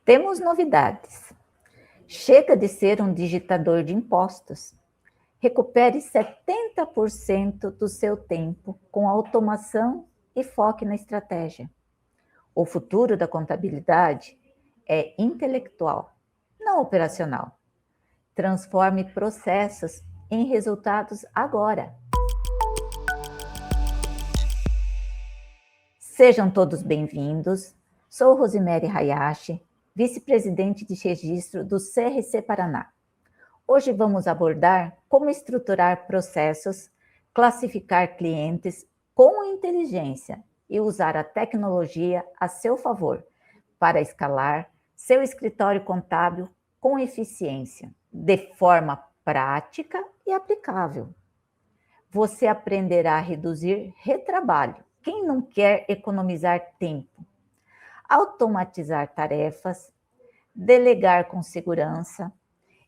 Temos novidades. Chega de ser um digitador de impostos. Recupere 70% do seu tempo com automação e foque na estratégia. O futuro da contabilidade é intelectual, não operacional. Transforme processos em resultados agora. Sejam todos bem-vindos. Sou Rosemary Hayashi, vice-presidente de registro do CRC Paraná. Hoje vamos abordar como estruturar processos, classificar clientes com inteligência e usar a tecnologia a seu favor para escalar seu escritório contábil com eficiência, de forma prática e aplicável. Você aprenderá a reduzir retrabalho. Quem não quer economizar tempo? Automatizar tarefas, delegar com segurança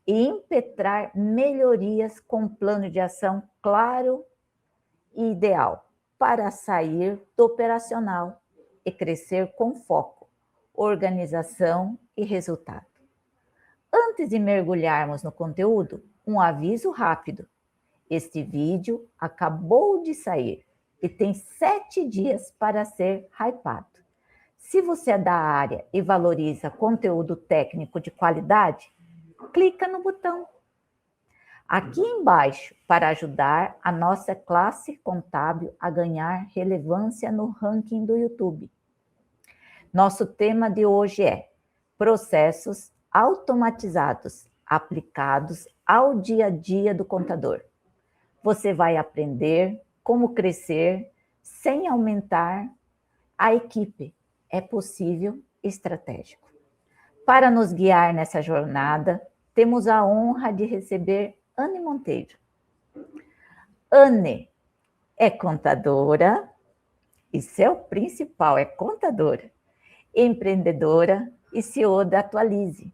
e impetrar melhorias com plano de ação claro e ideal para sair do operacional e crescer com foco, organização e resultado. Antes de mergulharmos no conteúdo, um aviso rápido. Este vídeo acabou de sair e tem 7 dias para ser hypado. Se você é da área e valoriza conteúdo técnico de qualidade, clica no botão aqui embaixo para ajudar a nossa classe contábil a ganhar relevância no ranking do YouTube. Nosso tema de hoje é processos automatizados aplicados ao dia a dia do contador. Você vai aprender como crescer sem aumentar a equipe. É possível estratégico. Para nos guiar nessa jornada, temos a honra de receber Anne Monteiro. Anne é contadora, e seu principal é contadora, empreendedora e CEO da Atualize.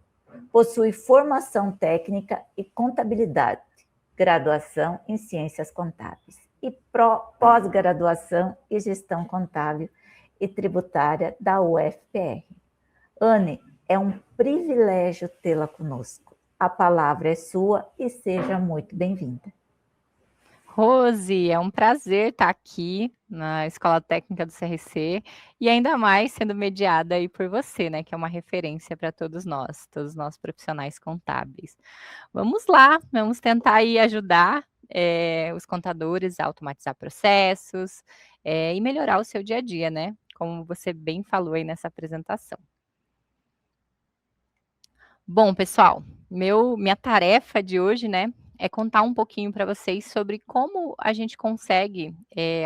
Possui formação técnica e contabilidade, graduação em ciências contábeis e pós-graduação em gestão contábil e tributária da UFPR. Anne, é um privilégio tê-la conosco. A palavra é sua e seja muito bem-vinda. Rose, é um prazer estar aqui na Escola Técnica do CRC e ainda mais sendo mediada aí por você, né, que é uma referência para todos nós profissionais contábeis. Vamos lá, vamos tentar aí ajudar os contadores a automatizar processos e melhorar o seu dia a dia, né, como você bem falou aí nessa apresentação. Bom, pessoal, minha tarefa de hoje, né, é contar um pouquinho para vocês sobre como a gente consegue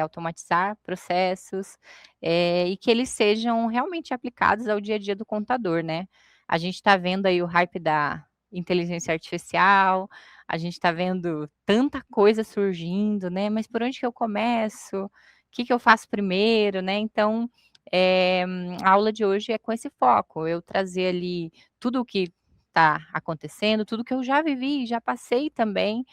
automatizar processos e que eles sejam realmente aplicados ao dia a dia do contador, né? A gente está vendo aí o hype da inteligência artificial, a gente está vendo tanta coisa surgindo, né? Mas por onde que eu começo? O que eu faço primeiro, né? Então, a aula de hoje é com esse foco, eu trazer ali tudo o que está acontecendo, tudo que eu já vivi, já passei também,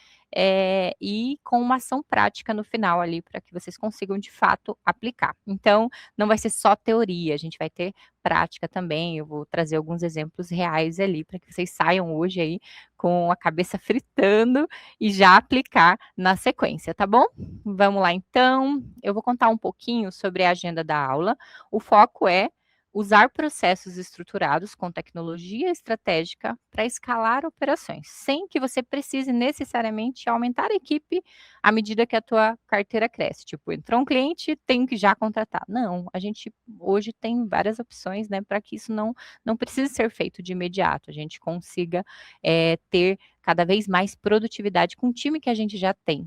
e com uma ação prática no final ali, para que vocês consigam de fato aplicar. Então, não vai ser só teoria, a gente vai ter prática também, eu vou trazer alguns exemplos reais ali, para que vocês saiam hoje aí com a cabeça fritando e já aplicar na sequência, tá bom? Vamos lá então, eu vou contar um pouquinho sobre a agenda da aula, o foco é usar processos estruturados com tecnologia estratégica para escalar operações, sem que você precise necessariamente aumentar a equipe à medida que a tua carteira cresce. Tipo, entrou um cliente, tenho que já contratar. Não, a gente hoje tem várias opções, né, para que isso não precise ser feito de imediato, a gente consiga ter cada vez mais produtividade com o time que a gente já tem.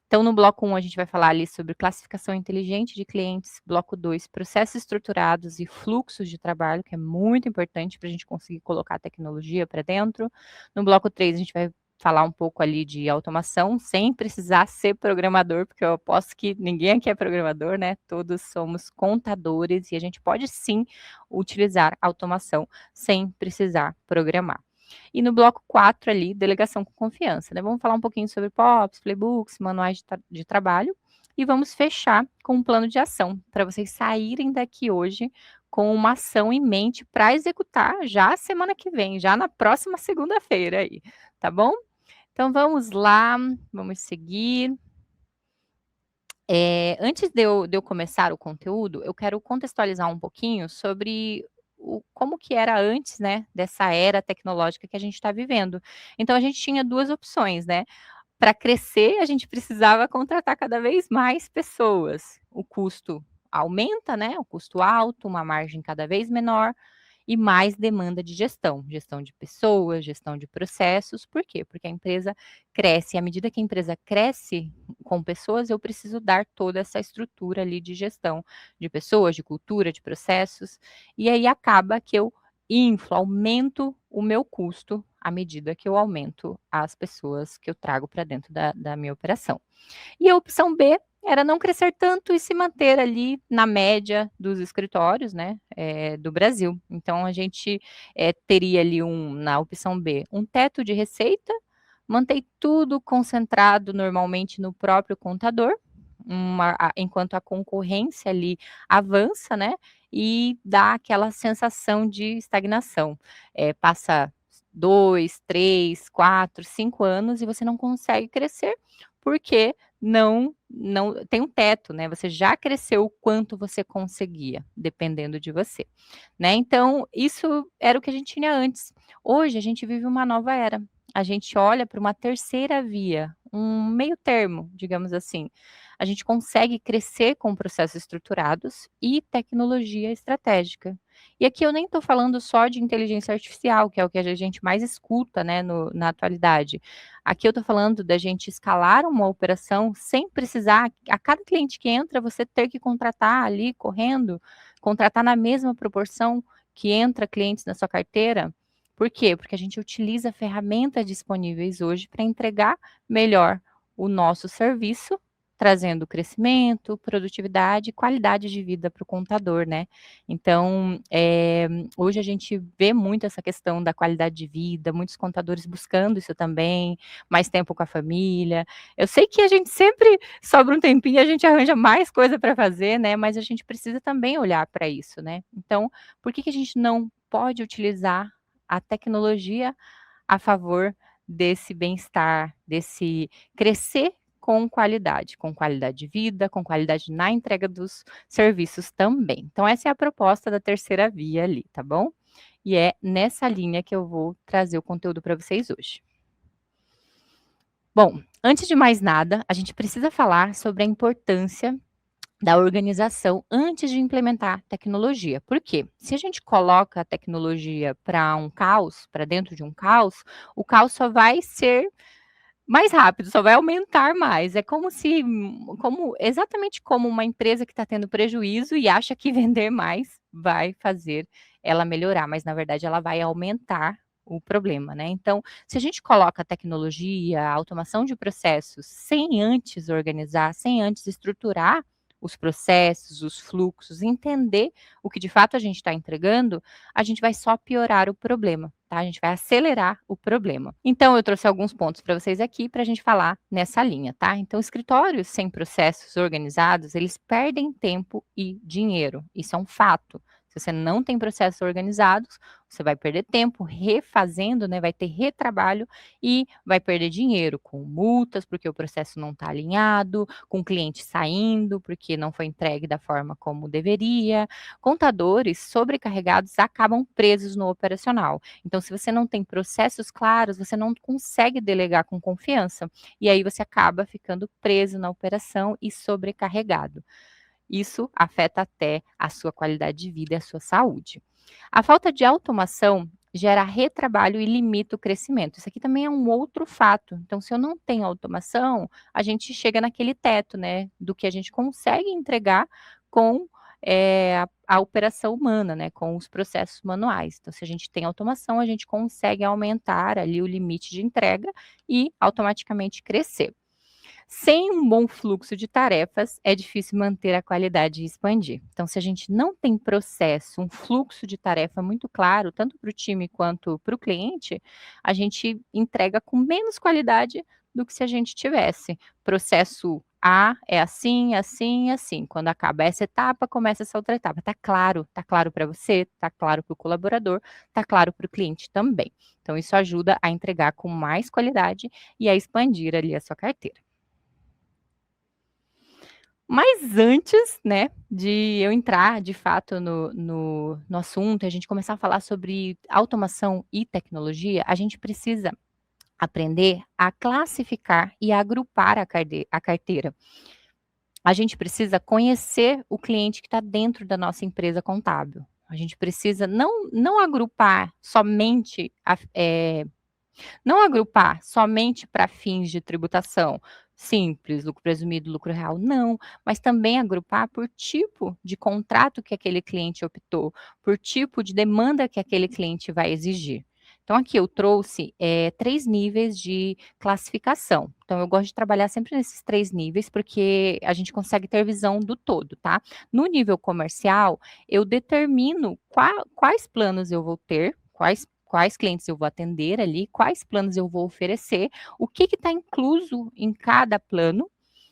Então, no bloco 1, a gente vai falar ali sobre classificação inteligente de clientes. Bloco 2, processos estruturados e fluxos de trabalho, que é muito importante para a gente conseguir colocar a tecnologia para dentro. No bloco 3, a gente vai falar um pouco ali de automação, sem precisar ser programador, porque eu aposto que ninguém aqui é programador, né? Todos somos contadores e a gente pode sim utilizar automação sem precisar programar. E no bloco 4 ali, delegação com confiança, né? Vamos falar um pouquinho sobre POPs, playbooks, manuais de trabalho. e vamos fechar com um plano de ação, para vocês saírem daqui hoje com uma ação em mente para executar já semana que vem, já na próxima segunda-feira aí, tá bom? Então vamos lá, vamos seguir. Antes de eu começar o conteúdo, eu quero contextualizar um pouquinho sobre como que era antes, né, dessa era tecnológica que a gente está vivendo. Então a gente tinha 2 opções, né, para crescer, a gente precisava contratar cada vez mais pessoas. O custo aumenta, né, o custo alto, uma margem cada vez menor e mais demanda de gestão, gestão de pessoas, gestão de processos. Por quê? Porque a empresa cresce, e à medida que a empresa cresce com pessoas, eu preciso dar toda essa estrutura ali de gestão de pessoas, de cultura, de processos, e aí acaba que eu aumento o meu custo à medida que eu aumento as pessoas que eu trago para dentro da minha operação. E a opção B era não crescer tanto e se manter ali na média dos escritórios, né, do Brasil. Então a gente, teria ali na opção B, um teto de receita, mantém tudo concentrado normalmente no próprio contador, enquanto a concorrência ali avança, né, e dá aquela sensação de estagnação. Passa 2, 3, 4, 5 anos e você não consegue crescer, porque não tem um teto, né, você já cresceu o quanto você conseguia, dependendo de você, né. Então, isso era o que a gente tinha antes. Hoje a gente vive uma nova era, a gente olha para uma terceira via, um meio termo, digamos assim. A gente consegue crescer com processos estruturados e tecnologia estratégica. E aqui eu nem estou falando só de inteligência artificial, que é o que a gente mais escuta, né, na atualidade. Aqui eu estou falando da gente escalar uma operação sem precisar, a cada cliente que entra, você ter que contratar ali correndo, contratar na mesma proporção que entra clientes na sua carteira. Por quê? Porque a gente utiliza ferramentas disponíveis hoje para entregar melhor o nosso serviço, trazendo crescimento, produtividade e qualidade de vida para o contador, né. Então, hoje a gente vê muito essa questão da qualidade de vida, muitos contadores buscando isso também, mais tempo com a família. Eu sei que a gente sempre sobra um tempinho, a gente arranja mais coisa para fazer, né, mas a gente precisa também olhar para isso, né. Então, por que que a gente não pode utilizar a tecnologia a favor desse bem-estar, desse crescer com qualidade de vida, com qualidade na entrega dos serviços também. Então essa é a proposta da terceira via ali, tá bom? E é nessa linha que eu vou trazer o conteúdo para vocês hoje. Bom, antes de mais nada, a gente precisa falar sobre a importância da organização antes de implementar tecnologia. Por quê? Se a gente coloca a tecnologia para um caos, para dentro de um caos, o caos só vai ser mais rápido, só vai aumentar mais. É como se exatamente como uma empresa que está tendo prejuízo e acha que vender mais vai fazer ela melhorar, mas na verdade ela vai aumentar o problema, né. Então, se a gente coloca a tecnologia, a automação de processos sem antes organizar, sem antes estruturar os processos, os fluxos, entender o que de fato a gente está entregando, a gente vai só piorar o problema, tá? A gente vai acelerar o problema. Então, eu trouxe alguns pontos para vocês aqui para a gente falar nessa linha, tá? Então, escritórios sem processos organizados, eles perdem tempo e dinheiro. Isso é um fato. Se você não tem processos organizados, você vai perder tempo refazendo, né? Vai ter retrabalho e vai perder dinheiro com multas, porque o processo não está alinhado, com cliente saindo, porque não foi entregue da forma como deveria. Contadores sobrecarregados acabam presos no operacional. Então, se você não tem processos claros, você não consegue delegar com confiança. E aí você acaba ficando preso na operação e sobrecarregado. Isso afeta até a sua qualidade de vida e a sua saúde. A falta de automação gera retrabalho e limita o crescimento. Isso aqui também é um outro fato. Então, se eu não tenho automação, a gente chega naquele teto, né, do que a gente consegue entregar com a operação humana, né, com os processos manuais. Então, se a gente tem automação, a gente consegue aumentar ali o limite de entrega e automaticamente crescer. Sem um bom fluxo de tarefas, é difícil manter a qualidade e expandir. Então, se a gente não tem processo, um fluxo de tarefa muito claro, tanto para o time quanto para o cliente, a gente entrega com menos qualidade do que se a gente tivesse processo A é assim, assim, assim. Quando acaba essa etapa, começa essa outra etapa. Tá claro para você, tá claro para o colaborador, tá claro para o cliente também. Então, isso ajuda a entregar com mais qualidade e a expandir ali a sua carteira. Mas antes, né, de eu entrar de fato no assunto, a gente começar a falar sobre automação e tecnologia, a gente precisa aprender a classificar e agrupar a carteira. A gente precisa conhecer o cliente que está dentro da nossa empresa contábil. A gente precisa não agrupar somente não agrupar somente para fins de tributação simples, lucro presumido, lucro real, não, mas também agrupar por tipo de contrato que aquele cliente optou, por tipo de demanda que aquele cliente vai exigir. Então, aqui eu trouxe 3 níveis de classificação. Então, eu gosto de trabalhar sempre nesses 3 níveis, porque a gente consegue ter visão do todo, tá? No nível comercial, eu determino quais planos eu vou ter, quais clientes eu vou atender ali, quais planos eu vou oferecer, o que está incluso em cada plano,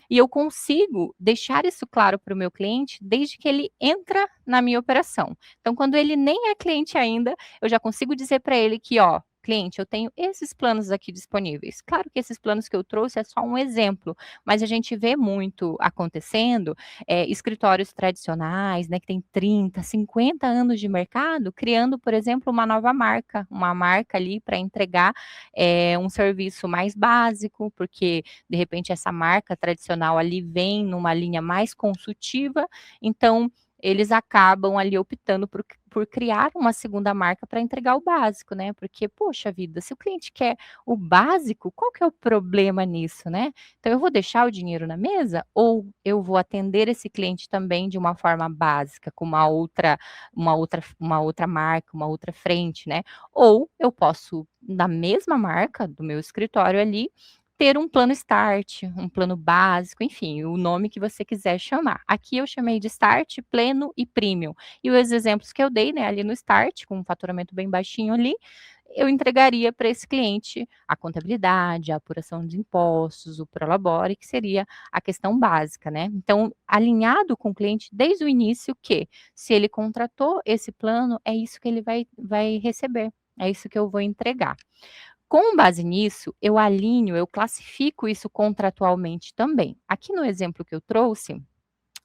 e eu consigo deixar isso claro para o meu cliente desde que ele entra na minha operação. Então, quando ele nem é cliente ainda, eu já consigo dizer para ele que, ó, cliente, eu tenho esses planos aqui disponíveis. Claro que esses planos que eu trouxe é só um exemplo, mas a gente vê muito acontecendo, escritórios tradicionais, né, que tem 30, 50 anos de mercado, criando, por exemplo, uma nova marca, uma marca ali para entregar um serviço mais básico, porque de repente essa marca tradicional ali vem numa linha mais consultiva, então eles acabam ali optando por criar uma segunda marca para entregar o básico, né? Porque, poxa vida, se o cliente quer o básico, qual que é o problema nisso, né? Então, eu vou deixar o dinheiro na mesa ou eu vou atender esse cliente também de uma forma básica, com uma outra marca, uma outra frente, né? Ou eu posso, na mesma marca do meu escritório ali, ter um plano start, um plano básico, enfim, o nome que você quiser chamar. Aqui eu chamei de start, pleno e premium. E os exemplos que eu dei, né, ali no start, com um faturamento bem baixinho ali, eu entregaria para esse cliente a contabilidade, a apuração de impostos, o Prolabore, que seria a questão básica, né? Então, alinhado com o cliente desde o início que, se ele contratou esse plano, é isso que ele vai receber, é isso que eu vou entregar. Com base nisso, eu classifico isso contratualmente também. Aqui no exemplo que eu trouxe,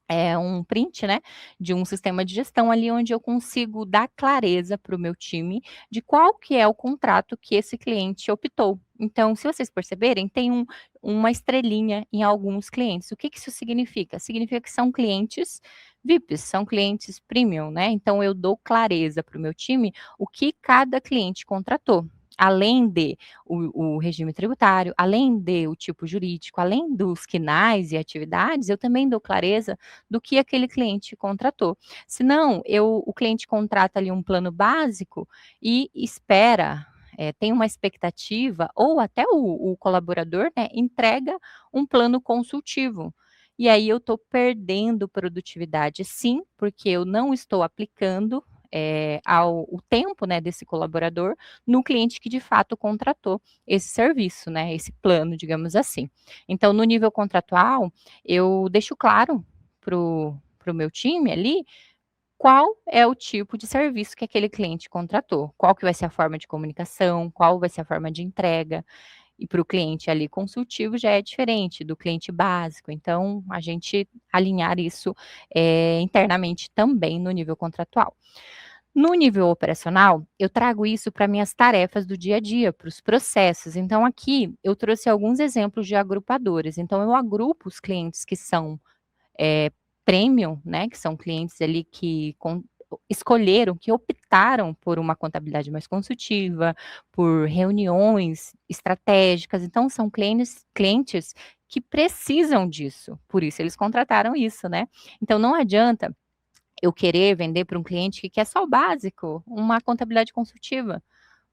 é um print, né, de um sistema de gestão ali onde eu consigo dar clareza para o meu time de qual que é o contrato que esse cliente optou. Então, se vocês perceberem, tem uma estrelinha em alguns clientes. O que que isso significa? Significa que são clientes VIPs, são clientes premium, né? Então, eu dou clareza para o meu time o que cada cliente contratou. Além de o regime tributário, além de o tipo jurídico, além dos quinais e atividades, eu também dou clareza do que aquele cliente contratou. Senão, o cliente contrata ali um plano básico e espera, tem uma expectativa, ou até o colaborador, né, entrega um plano consultivo. E aí eu estou perdendo produtividade, sim, porque eu não estou aplicando o tempo, né, desse colaborador no cliente que de fato contratou esse serviço, né, esse plano, digamos assim. Então, no nível contratual, eu deixo claro para o meu time ali, qual é o tipo de serviço que aquele cliente contratou, qual que vai ser a forma de comunicação, qual vai ser a forma de entrega, e para o cliente ali consultivo já é diferente do cliente básico, então a gente alinhar isso, internamente também no nível contratual. No nível operacional, eu trago isso para minhas tarefas do dia a dia, para os processos. Então, aqui eu trouxe alguns exemplos de agrupadores. Então, eu agrupo os clientes que são premium, né? Que são clientes ali que escolheram, que optaram por uma contabilidade mais consultiva, por reuniões estratégicas. Então, são clientes que precisam disso, por isso eles contrataram isso, né? Então, não adianta eu querer vender para um cliente que quer só o básico, uma contabilidade consultiva,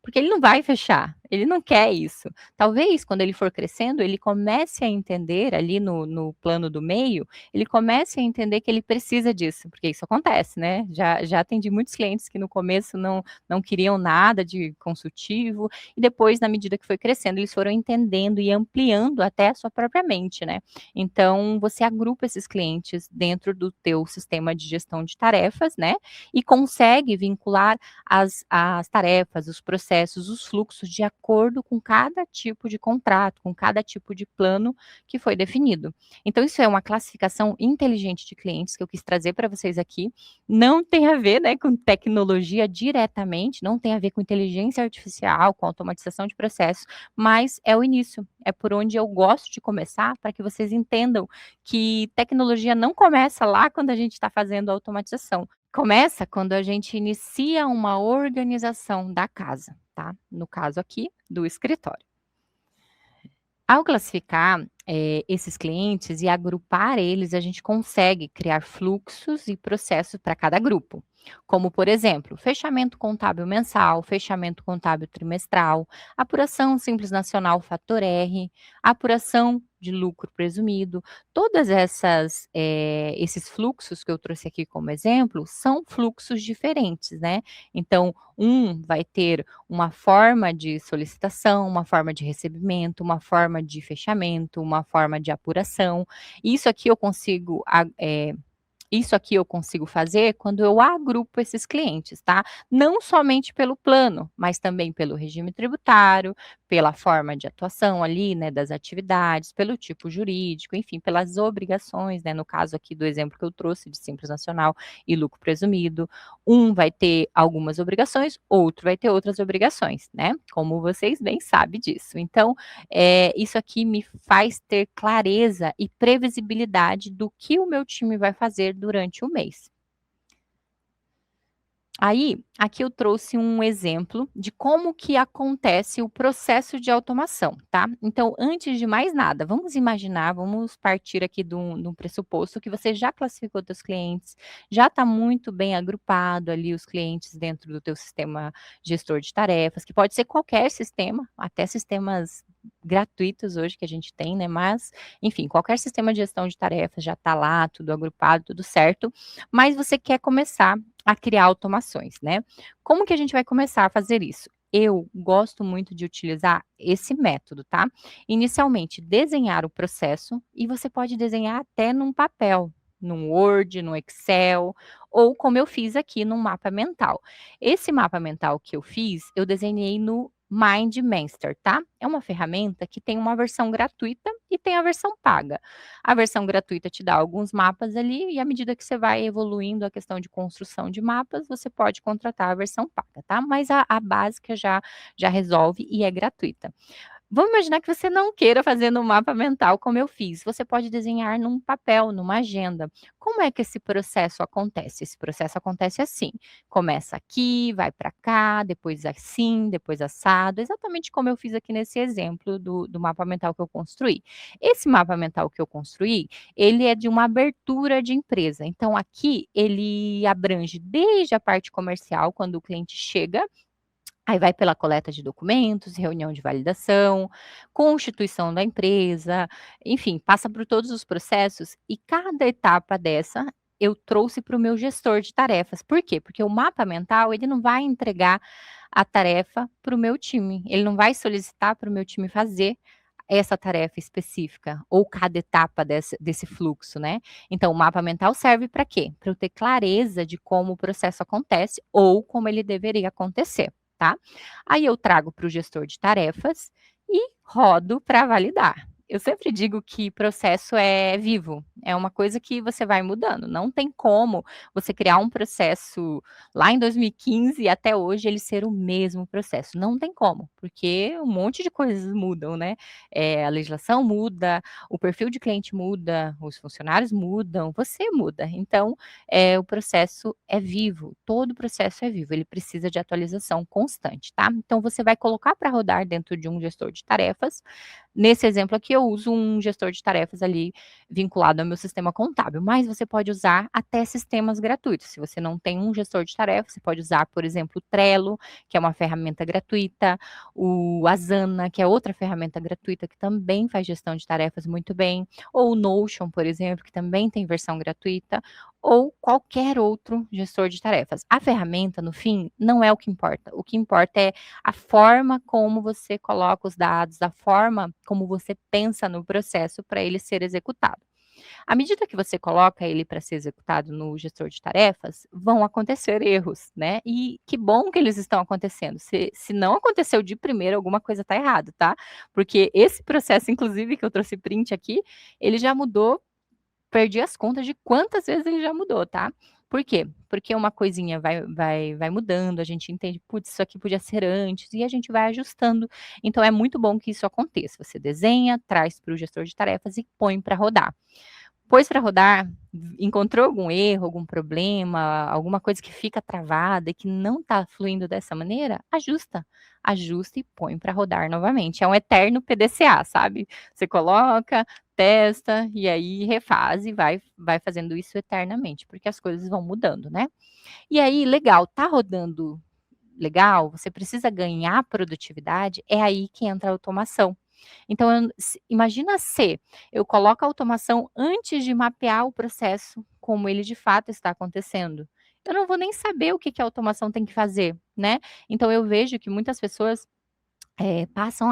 porque ele não vai fechar, ele não quer isso. Talvez quando ele for crescendo, ele comece a entender ali no plano do meio, ele comece a entender que ele precisa disso, porque isso acontece, né? Já atendi muitos clientes que no começo não queriam nada de consultivo, e depois, na medida que foi crescendo, eles foram entendendo e ampliando até a sua própria mente, né? Então, você agrupa esses clientes dentro do teu sistema de gestão de tarefas, né? E consegue vincular as tarefas, os processos, os fluxos de acordo com cada tipo de contrato, com cada tipo de plano que foi definido. Então, isso é uma classificação inteligente de clientes que eu quis trazer para vocês aqui. Não tem a ver, né, com tecnologia diretamente, não tem a ver com inteligência artificial, com automatização de processos, mas é o início, é por onde eu gosto de começar, para que vocês entendam que tecnologia não começa lá quando a gente está fazendo a automatização. Começa quando a gente inicia uma organização da casa, tá? No caso aqui, do escritório. Ao classificar, esses clientes e agrupar eles, a gente consegue criar fluxos e processos para cada grupo. Como, por exemplo, fechamento contábil mensal, fechamento contábil trimestral, apuração simples nacional fator R, apuração de lucro presumido. Todas esses fluxos que eu trouxe aqui como exemplo são fluxos diferentes, né? Então, um vai ter uma forma de solicitação, uma forma de recebimento, uma forma de fechamento, uma forma de apuração. Isso aqui eu consigo isso aqui eu consigo fazer quando eu agrupo esses clientes, tá? Não somente pelo plano, mas também pelo regime tributário, pela forma de atuação ali, né, das atividades, pelo tipo jurídico, enfim, pelas obrigações, né, no caso aqui do exemplo que eu trouxe de Simples Nacional e lucro presumido. Um vai ter algumas obrigações, outro vai ter outras obrigações, né? Como vocês bem sabem disso. Então, isso aqui me faz ter clareza e previsibilidade do que o meu time vai fazer durante o mês. Aí, aqui eu trouxe um exemplo de como que acontece o processo de automação, tá? Então, antes de mais nada, vamos partir aqui de um pressuposto que você já classificou seus clientes, já está muito bem agrupado ali os clientes dentro do teu sistema gestor de tarefas, que pode ser qualquer sistema, até sistemas gratuitos hoje que a gente tem, né? Mas, enfim, qualquer sistema de gestão de tarefas já está lá, tudo agrupado, tudo certo, mas você quer começar a criar automações, né. Como que a gente vai começar a fazer isso? Eu gosto muito de utilizar esse método, tá. Inicialmente, desenhar o processo e você pode desenhar até num papel, num Word, no Excel, ou como eu fiz aqui num mapa mental. Esse mapa mental que eu fiz, eu desenhei no MindMaster, tá. É uma ferramenta que tem uma versão gratuita e tem a versão paga. A versão gratuita te dá alguns mapas ali, e à medida que você vai evoluindo a questão de construção de mapas, você pode contratar a versão paga, tá? Mas a básica já resolve e é gratuita. Vamos imaginar que você não queira fazer no mapa mental como eu fiz. Você pode desenhar num papel, numa agenda. Como é que esse processo acontece? Esse processo acontece assim: começa aqui, vai para cá, depois assim, depois assado, exatamente como eu fiz aqui nesse exemplo do mapa mental que eu construí. Esse mapa mental que eu construí, ele é de uma abertura de empresa. Então, aqui ele abrange desde a parte comercial, quando o cliente chega. Aí vai pela coleta de documentos, reunião de validação, constituição da empresa, enfim, passa por todos os processos e cada etapa dessa eu trouxe para o meu gestor de tarefas. Por quê? Porque o mapa mental, ele não vai entregar a tarefa para o meu time, ele não vai solicitar para o meu time fazer essa tarefa específica ou cada etapa desse fluxo, né. Então o mapa mental serve para quê? Para eu ter clareza de como o processo acontece ou como ele deveria acontecer, tá. Aí eu trago para o gestor de tarefas e rodo para validar. Eu sempre digo que processo é vivo, é uma coisa que você vai mudando, não tem como você criar um processo lá em 2015 e até hoje ele ser o mesmo processo, não tem como, porque um monte de coisas mudam, né. A legislação muda, o perfil de cliente muda, os funcionários mudam, você muda. Então, o processo é vivo, todo processo é vivo, ele precisa de atualização constante, tá. Então você vai colocar para rodar dentro de um gestor de tarefas. Nesse exemplo aqui eu uso um gestor de tarefas ali vinculado ao meu sistema contábil, mas você pode usar até sistemas gratuitos. Se você não tem um gestor de tarefas, você pode usar, por exemplo, o Trello, que é uma ferramenta gratuita, o Asana, que é outra ferramenta gratuita que também faz gestão de tarefas muito bem, ou o Notion, por exemplo, que também tem versão gratuita, ou qualquer outro gestor de tarefas. A ferramenta, no fim, não é o que importa. O que importa é a forma como você coloca os dados, a forma como você pensa no processo para ele ser executado. À medida que você coloca ele para ser executado no gestor de tarefas, vão acontecer erros, né? E que bom que eles estão acontecendo. Se não aconteceu de primeira, alguma coisa está errada, tá? Porque esse processo, inclusive, que eu trouxe print aqui, ele já mudou, perdi as contas de quantas vezes ele já mudou, tá? Por quê? Porque uma coisinha vai mudando, a gente entende, putz, isso aqui podia ser antes, e a gente vai ajustando. Então é muito bom que isso aconteça. Você desenha, traz para o gestor de tarefas e põe para rodar. Pôs para rodar, encontrou algum erro, algum problema, alguma coisa que fica travada e que não está fluindo dessa maneira, ajusta e põe para rodar novamente. É um eterno PDCA, sabe? Você coloca, testa e aí refaz e vai fazendo isso eternamente, porque as coisas vão mudando, né? E aí, legal, tá rodando legal, você precisa ganhar produtividade, é aí que entra a automação. Então, imagina se eu coloco a automação antes de mapear o processo, como ele de fato está acontecendo. Eu não vou nem saber o que a automação tem que fazer, né? Então, eu vejo que muitas pessoas passam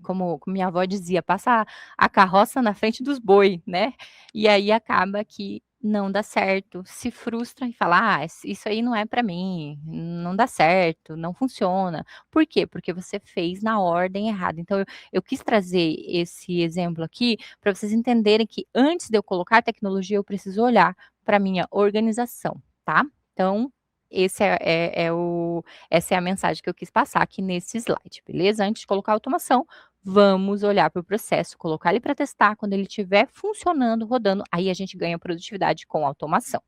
como minha avó dizia, passa a carroça na frente dos boi, né, e aí acaba que não dá certo, se frustra e fala: "Ah, isso aí não é para mim, não dá certo, não funciona". Por quê? Porque você fez na ordem errada. Então eu quis trazer esse exemplo aqui para vocês entenderem que antes de eu colocar tecnologia, eu preciso olhar para minha organização, tá. Então, esse essa é a mensagem que eu quis passar aqui nesse slide, beleza? Antes de colocar a automação, vamos olhar para o processo, colocar ele para testar, quando ele estiver funcionando, rodando, aí a gente ganha produtividade com automação.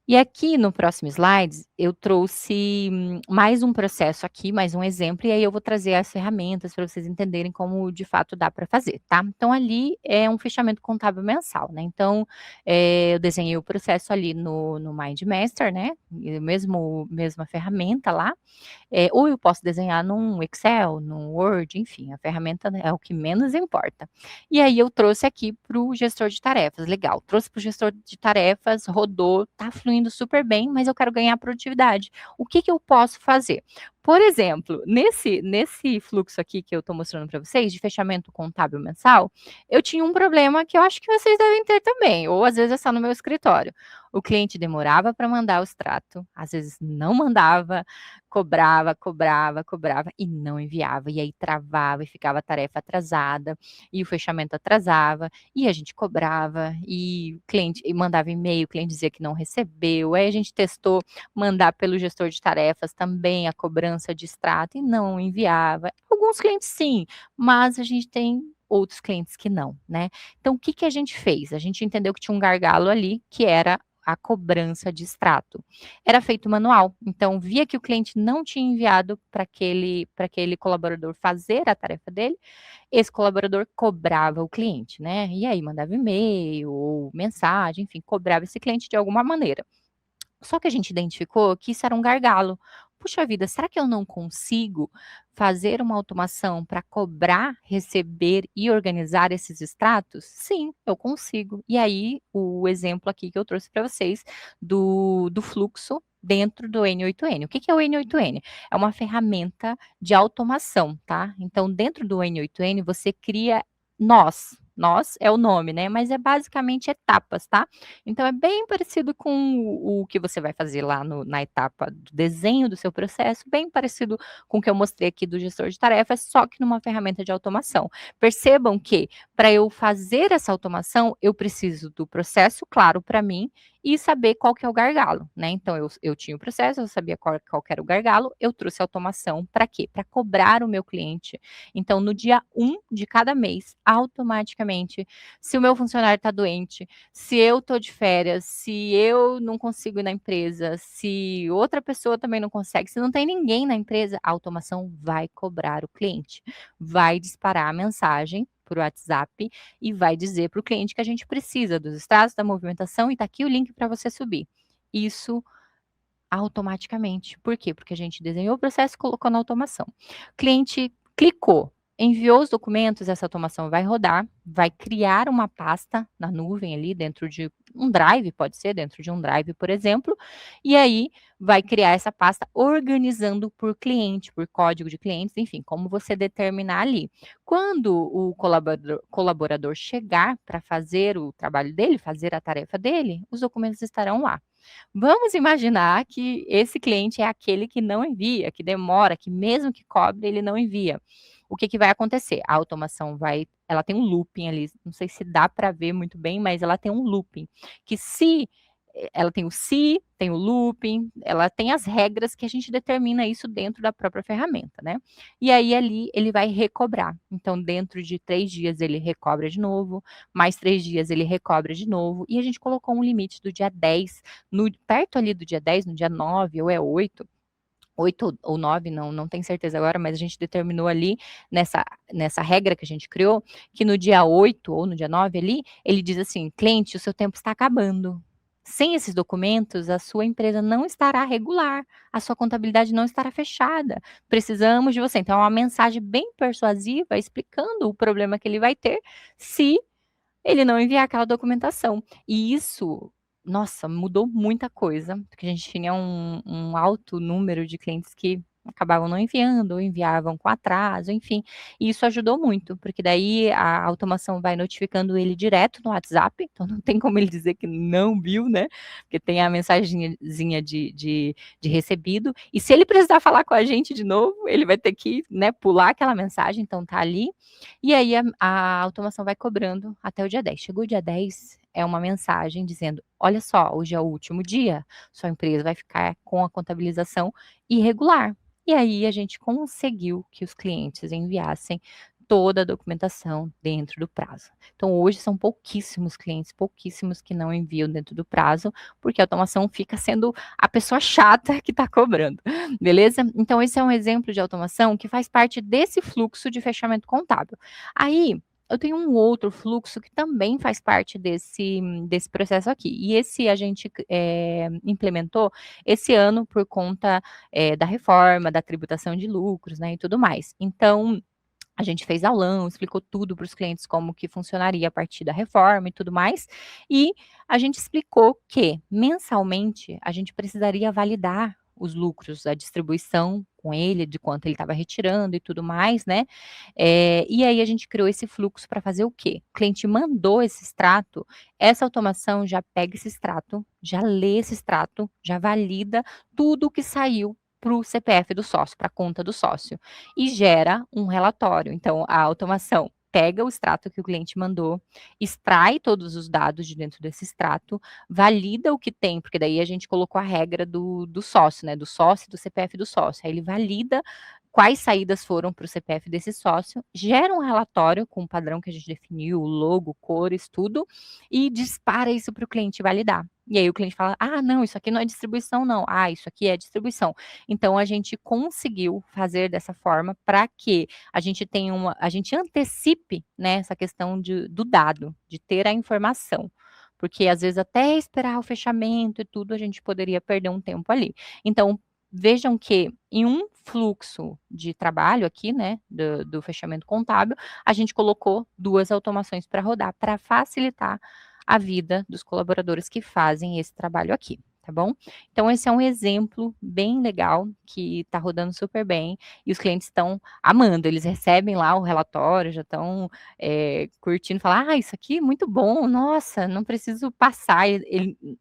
E aqui no próximo slide, eu trouxe mais um processo aqui, mais um exemplo, e aí eu vou trazer as ferramentas para vocês entenderem como de fato dá para fazer, tá? Então ali é um fechamento contábil mensal, né? Então, eu desenhei o processo ali no MindMaster, né? Mesma ferramenta lá, ou eu posso desenhar num Excel, num Word, enfim, a ferramenta, né, é o que menos importa. E aí eu trouxe aqui para o gestor de tarefas, legal, trouxe para o gestor de tarefas, rodou, tá fluindo super bem, mas eu quero ganhar produtividade. O que eu posso fazer? Por exemplo, nesse fluxo aqui que eu estou mostrando para vocês, de fechamento contábil mensal, eu tinha um problema que eu acho que vocês devem ter também, ou às vezes é só no meu escritório. O cliente demorava para mandar o extrato, às vezes não mandava, cobrava e não enviava. E aí travava e ficava a tarefa atrasada, e o fechamento atrasava, e a gente cobrava, e o cliente mandava e-mail, o cliente dizia que não recebeu. Aí a gente testou mandar pelo gestor de tarefas também a cobrança de extrato e não enviava. Alguns clientes sim, mas a gente tem outros clientes que não, né? Então, o que a gente fez? A gente entendeu que tinha um gargalo ali, que era a cobrança de extrato. Era feito manual, então via que o cliente não tinha enviado para aquele colaborador fazer a tarefa dele, esse colaborador cobrava o cliente, né? E aí mandava e-mail ou mensagem, enfim, cobrava esse cliente de alguma maneira. Só que a gente identificou que isso era um gargalo. Puxa vida, será que eu não consigo fazer uma automação para cobrar, receber e organizar esses extratos? Sim, eu consigo. E aí, o exemplo aqui que eu trouxe para vocês do fluxo dentro do N8N. O que é o N8N? É uma ferramenta de automação, tá? Então, dentro do N8N, você cria nós é o nome, né? Mas é basicamente etapas, tá? Então é bem parecido com o que você vai fazer lá na etapa do desenho do seu processo, bem parecido com o que eu mostrei aqui do gestor de tarefas, só que numa ferramenta de automação. Percebam que para eu fazer essa automação, eu preciso do processo claro para mim e saber qual que é o gargalo, né? Então, eu tinha o processo, eu sabia qual que era o gargalo, eu trouxe automação para quê? Para cobrar o meu cliente. Então, no dia 1 de cada mês, automaticamente, se o meu funcionário está doente, se eu estou de férias, se eu não consigo ir na empresa, se outra pessoa também não consegue, se não tem ninguém na empresa, a automação vai cobrar o cliente, vai disparar a mensagem por WhatsApp e vai dizer para o cliente que a gente precisa dos extratos da movimentação e está aqui o link para você subir. Isso automaticamente. Por quê? Porque a gente desenhou o processo e colocou na automação. Cliente clicou, enviou os documentos, essa automação vai rodar, vai criar uma pasta na nuvem ali dentro de um drive, pode ser dentro de um drive, por exemplo, e aí vai criar essa pasta organizando por cliente, por código de clientes, enfim, como você determinar ali. Quando o colaborador chegar para fazer o trabalho dele, fazer a tarefa dele, os documentos estarão lá. Vamos imaginar que esse cliente é aquele que não envia, que demora, que mesmo que cobre, ele não envia. O que, que vai acontecer? A automação ela tem um looping ali, não sei se dá para ver muito bem, mas ela tem um looping, que se ela tem o se, tem o looping, ela tem as regras que a gente determina isso dentro da própria ferramenta, né? E aí ali ele vai recobrar. Então, dentro de 3 dias ele recobra de novo, mais 3 dias ele recobra de novo, e a gente colocou um limite do dia 10, perto ali do dia 10, no dia 9 ou é 8 ou 9, não tenho certeza agora, mas a gente determinou ali nessa regra que a gente criou, que no dia 8 ou no dia 9 ali, ele diz assim: cliente, o seu tempo está acabando. Sem esses documentos, a sua empresa não estará regular, a sua contabilidade não estará fechada. Precisamos de você. Então, é uma mensagem bem persuasiva explicando o problema que ele vai ter se ele não enviar aquela documentação. E isso, nossa, mudou muita coisa, porque a gente tinha um alto número de clientes que acabavam não enviando, ou enviavam com atraso, enfim. E isso ajudou muito, porque daí a automação vai notificando ele direto no WhatsApp, então não tem como ele dizer que não viu, né? Porque tem a mensagenzinha de recebido. E se ele precisar falar com a gente de novo, ele vai ter que, né, pular aquela mensagem, então tá ali. E aí a automação vai cobrando até o dia 10. Chegou o dia 10, é uma mensagem dizendo: olha só, hoje é o último dia, sua empresa vai ficar com a contabilização irregular. E aí a gente conseguiu que os clientes enviassem toda a documentação dentro do prazo. Então hoje são pouquíssimos clientes, pouquíssimos que não enviam dentro do prazo, porque a automação fica sendo a pessoa chata que está cobrando, beleza? Então esse é um exemplo de automação que faz parte desse fluxo de fechamento contábil. Aí eu tenho um outro fluxo que também faz parte desse processo aqui. E esse a gente implementou esse ano por conta da reforma, da tributação de lucros, né, e tudo mais. Então, a gente fez aulão, explicou tudo para os clientes como que funcionaria a partir da reforma e tudo mais. E a gente explicou que mensalmente a gente precisaria validar os lucros, a distribuição com ele, de quanto ele estava retirando e tudo mais, né? E aí a gente criou esse fluxo para fazer o quê? O cliente mandou esse extrato, essa automação já pega esse extrato, já lê esse extrato, já valida tudo o que saiu para o CPF do sócio, para a conta do sócio, e gera um relatório. Então, a automação pega o extrato que o cliente mandou, extrai todos os dados de dentro desse extrato, valida o que tem, porque daí a gente colocou a regra do sócio, né? Do sócio e do CPF do sócio. Aí ele valida quais saídas foram para o CPF desse sócio, gera um relatório com o padrão que a gente definiu, logo, cores, tudo, e dispara isso para o cliente validar. E aí o cliente fala: ah, não, isso aqui não é distribuição, não. Ah, isso aqui é distribuição. Então a gente conseguiu fazer dessa forma para que a gente antecipe, né, essa questão do dado, de ter a informação. Porque às vezes até esperar o fechamento e tudo, a gente poderia perder um tempo ali. Então, vejam que em um fluxo de trabalho aqui, né, do fechamento contábil, a gente colocou 2 automações para rodar, para facilitar a vida dos colaboradores que fazem esse trabalho aqui, tá bom? Então, esse é um exemplo bem legal, que está rodando super bem, e os clientes estão amando, eles recebem lá o relatório, já estão curtindo, falar: ah, isso aqui é muito bom, nossa, não preciso passar.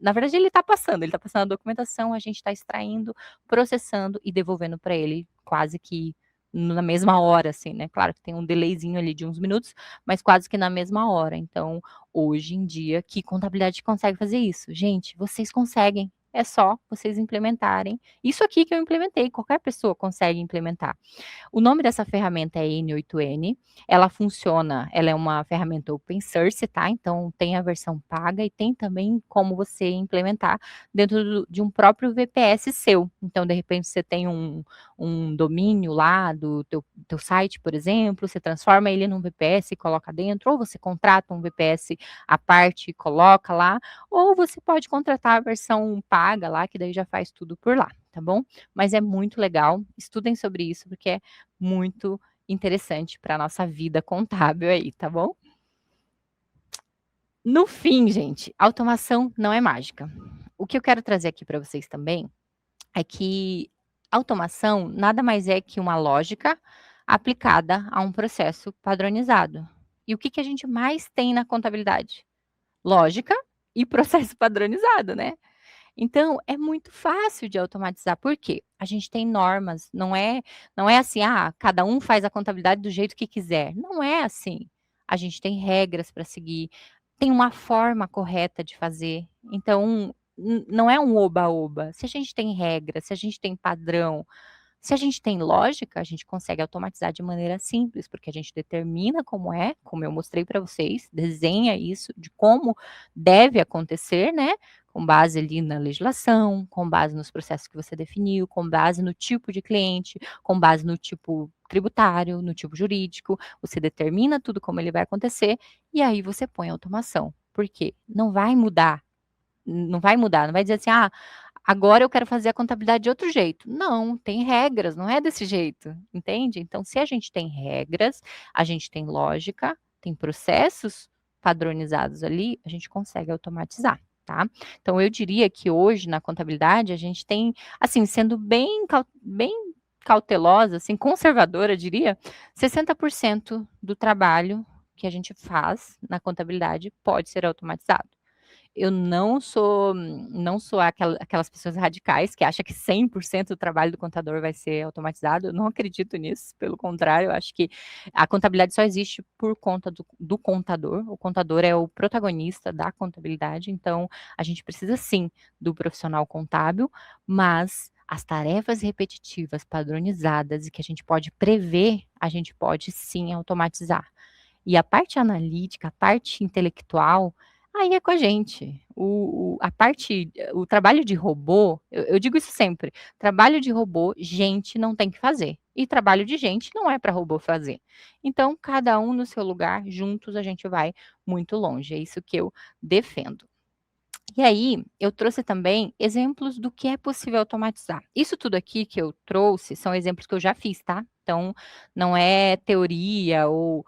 Na verdade, ele está passando a documentação, a gente está extraindo, processando e devolvendo para ele quase que na mesma hora, assim, né? Claro que tem um delayzinho ali de uns minutos, mas quase que na mesma hora. Então, hoje em dia, que contabilidade consegue fazer isso? Gente, vocês conseguem. É só vocês implementarem. Isso aqui que eu implementei, qualquer pessoa consegue implementar. O nome dessa ferramenta é N8N. Ela funciona, ela é uma ferramenta open source, tá? Então tem a versão paga e tem também como você implementar dentro de um próprio VPS seu. Então, de repente, você tem um domínio lá do teu site, por exemplo, você transforma ele num VPS e coloca dentro, ou você contrata um VPS à parte e coloca lá, ou você pode contratar a versão paga lá, que daí já faz tudo por lá, tá bom? Mas é muito legal, estudem sobre isso, porque é muito interessante para a nossa vida contábil aí, tá bom? No fim, gente, automação não é mágica. O que eu quero trazer aqui para vocês também é que automação nada mais é que uma lógica aplicada a um processo padronizado. E o que que a gente mais tem na contabilidade? Lógica e processo padronizado, né? Então, é muito fácil de automatizar, por quê? A gente tem normas, não é assim, cada um faz a contabilidade do jeito que quiser. Não é assim. A gente tem regras para seguir, tem uma forma correta de fazer. Então, não é um oba-oba. Se a gente tem regra, se a gente tem padrão, se a gente tem lógica, a gente consegue automatizar de maneira simples, porque a gente determina como é, como eu mostrei para vocês, desenha isso de como deve acontecer, né? Com base ali na legislação, com base nos processos que você definiu, com base no tipo de cliente, com base no tipo tributário, no tipo jurídico, você determina tudo como ele vai acontecer e aí você põe automação. Por quê? Não vai mudar, não vai dizer assim, agora eu quero fazer a contabilidade de outro jeito. Não, tem regras, não é desse jeito, entende? Então, se a gente tem regras, a gente tem lógica, tem processos padronizados ali, a gente consegue automatizar, tá? Então, eu diria que hoje na contabilidade a gente tem, assim, sendo bem cautelosa, assim, conservadora, diria, 60% do trabalho que a gente faz na contabilidade pode ser automatizado. Eu não sou aquelas pessoas radicais que acham que 100% do trabalho do contador vai ser automatizado, eu não acredito nisso, pelo contrário, eu acho que a contabilidade só existe por conta do contador, o contador é o protagonista da contabilidade, então a gente precisa sim do profissional contábil, mas as tarefas repetitivas, padronizadas e que a gente pode prever, a gente pode sim automatizar. E a parte analítica, a parte intelectual, aí é com a gente. O trabalho de robô, eu digo isso sempre, trabalho de robô, gente não tem que fazer. E trabalho de gente não é para robô fazer. Então, cada um no seu lugar, juntos a gente vai muito longe. É isso que eu defendo. E aí, eu trouxe também exemplos do que é possível automatizar. Isso tudo aqui que eu trouxe são exemplos que eu já fiz, tá? Então, não é teoria ou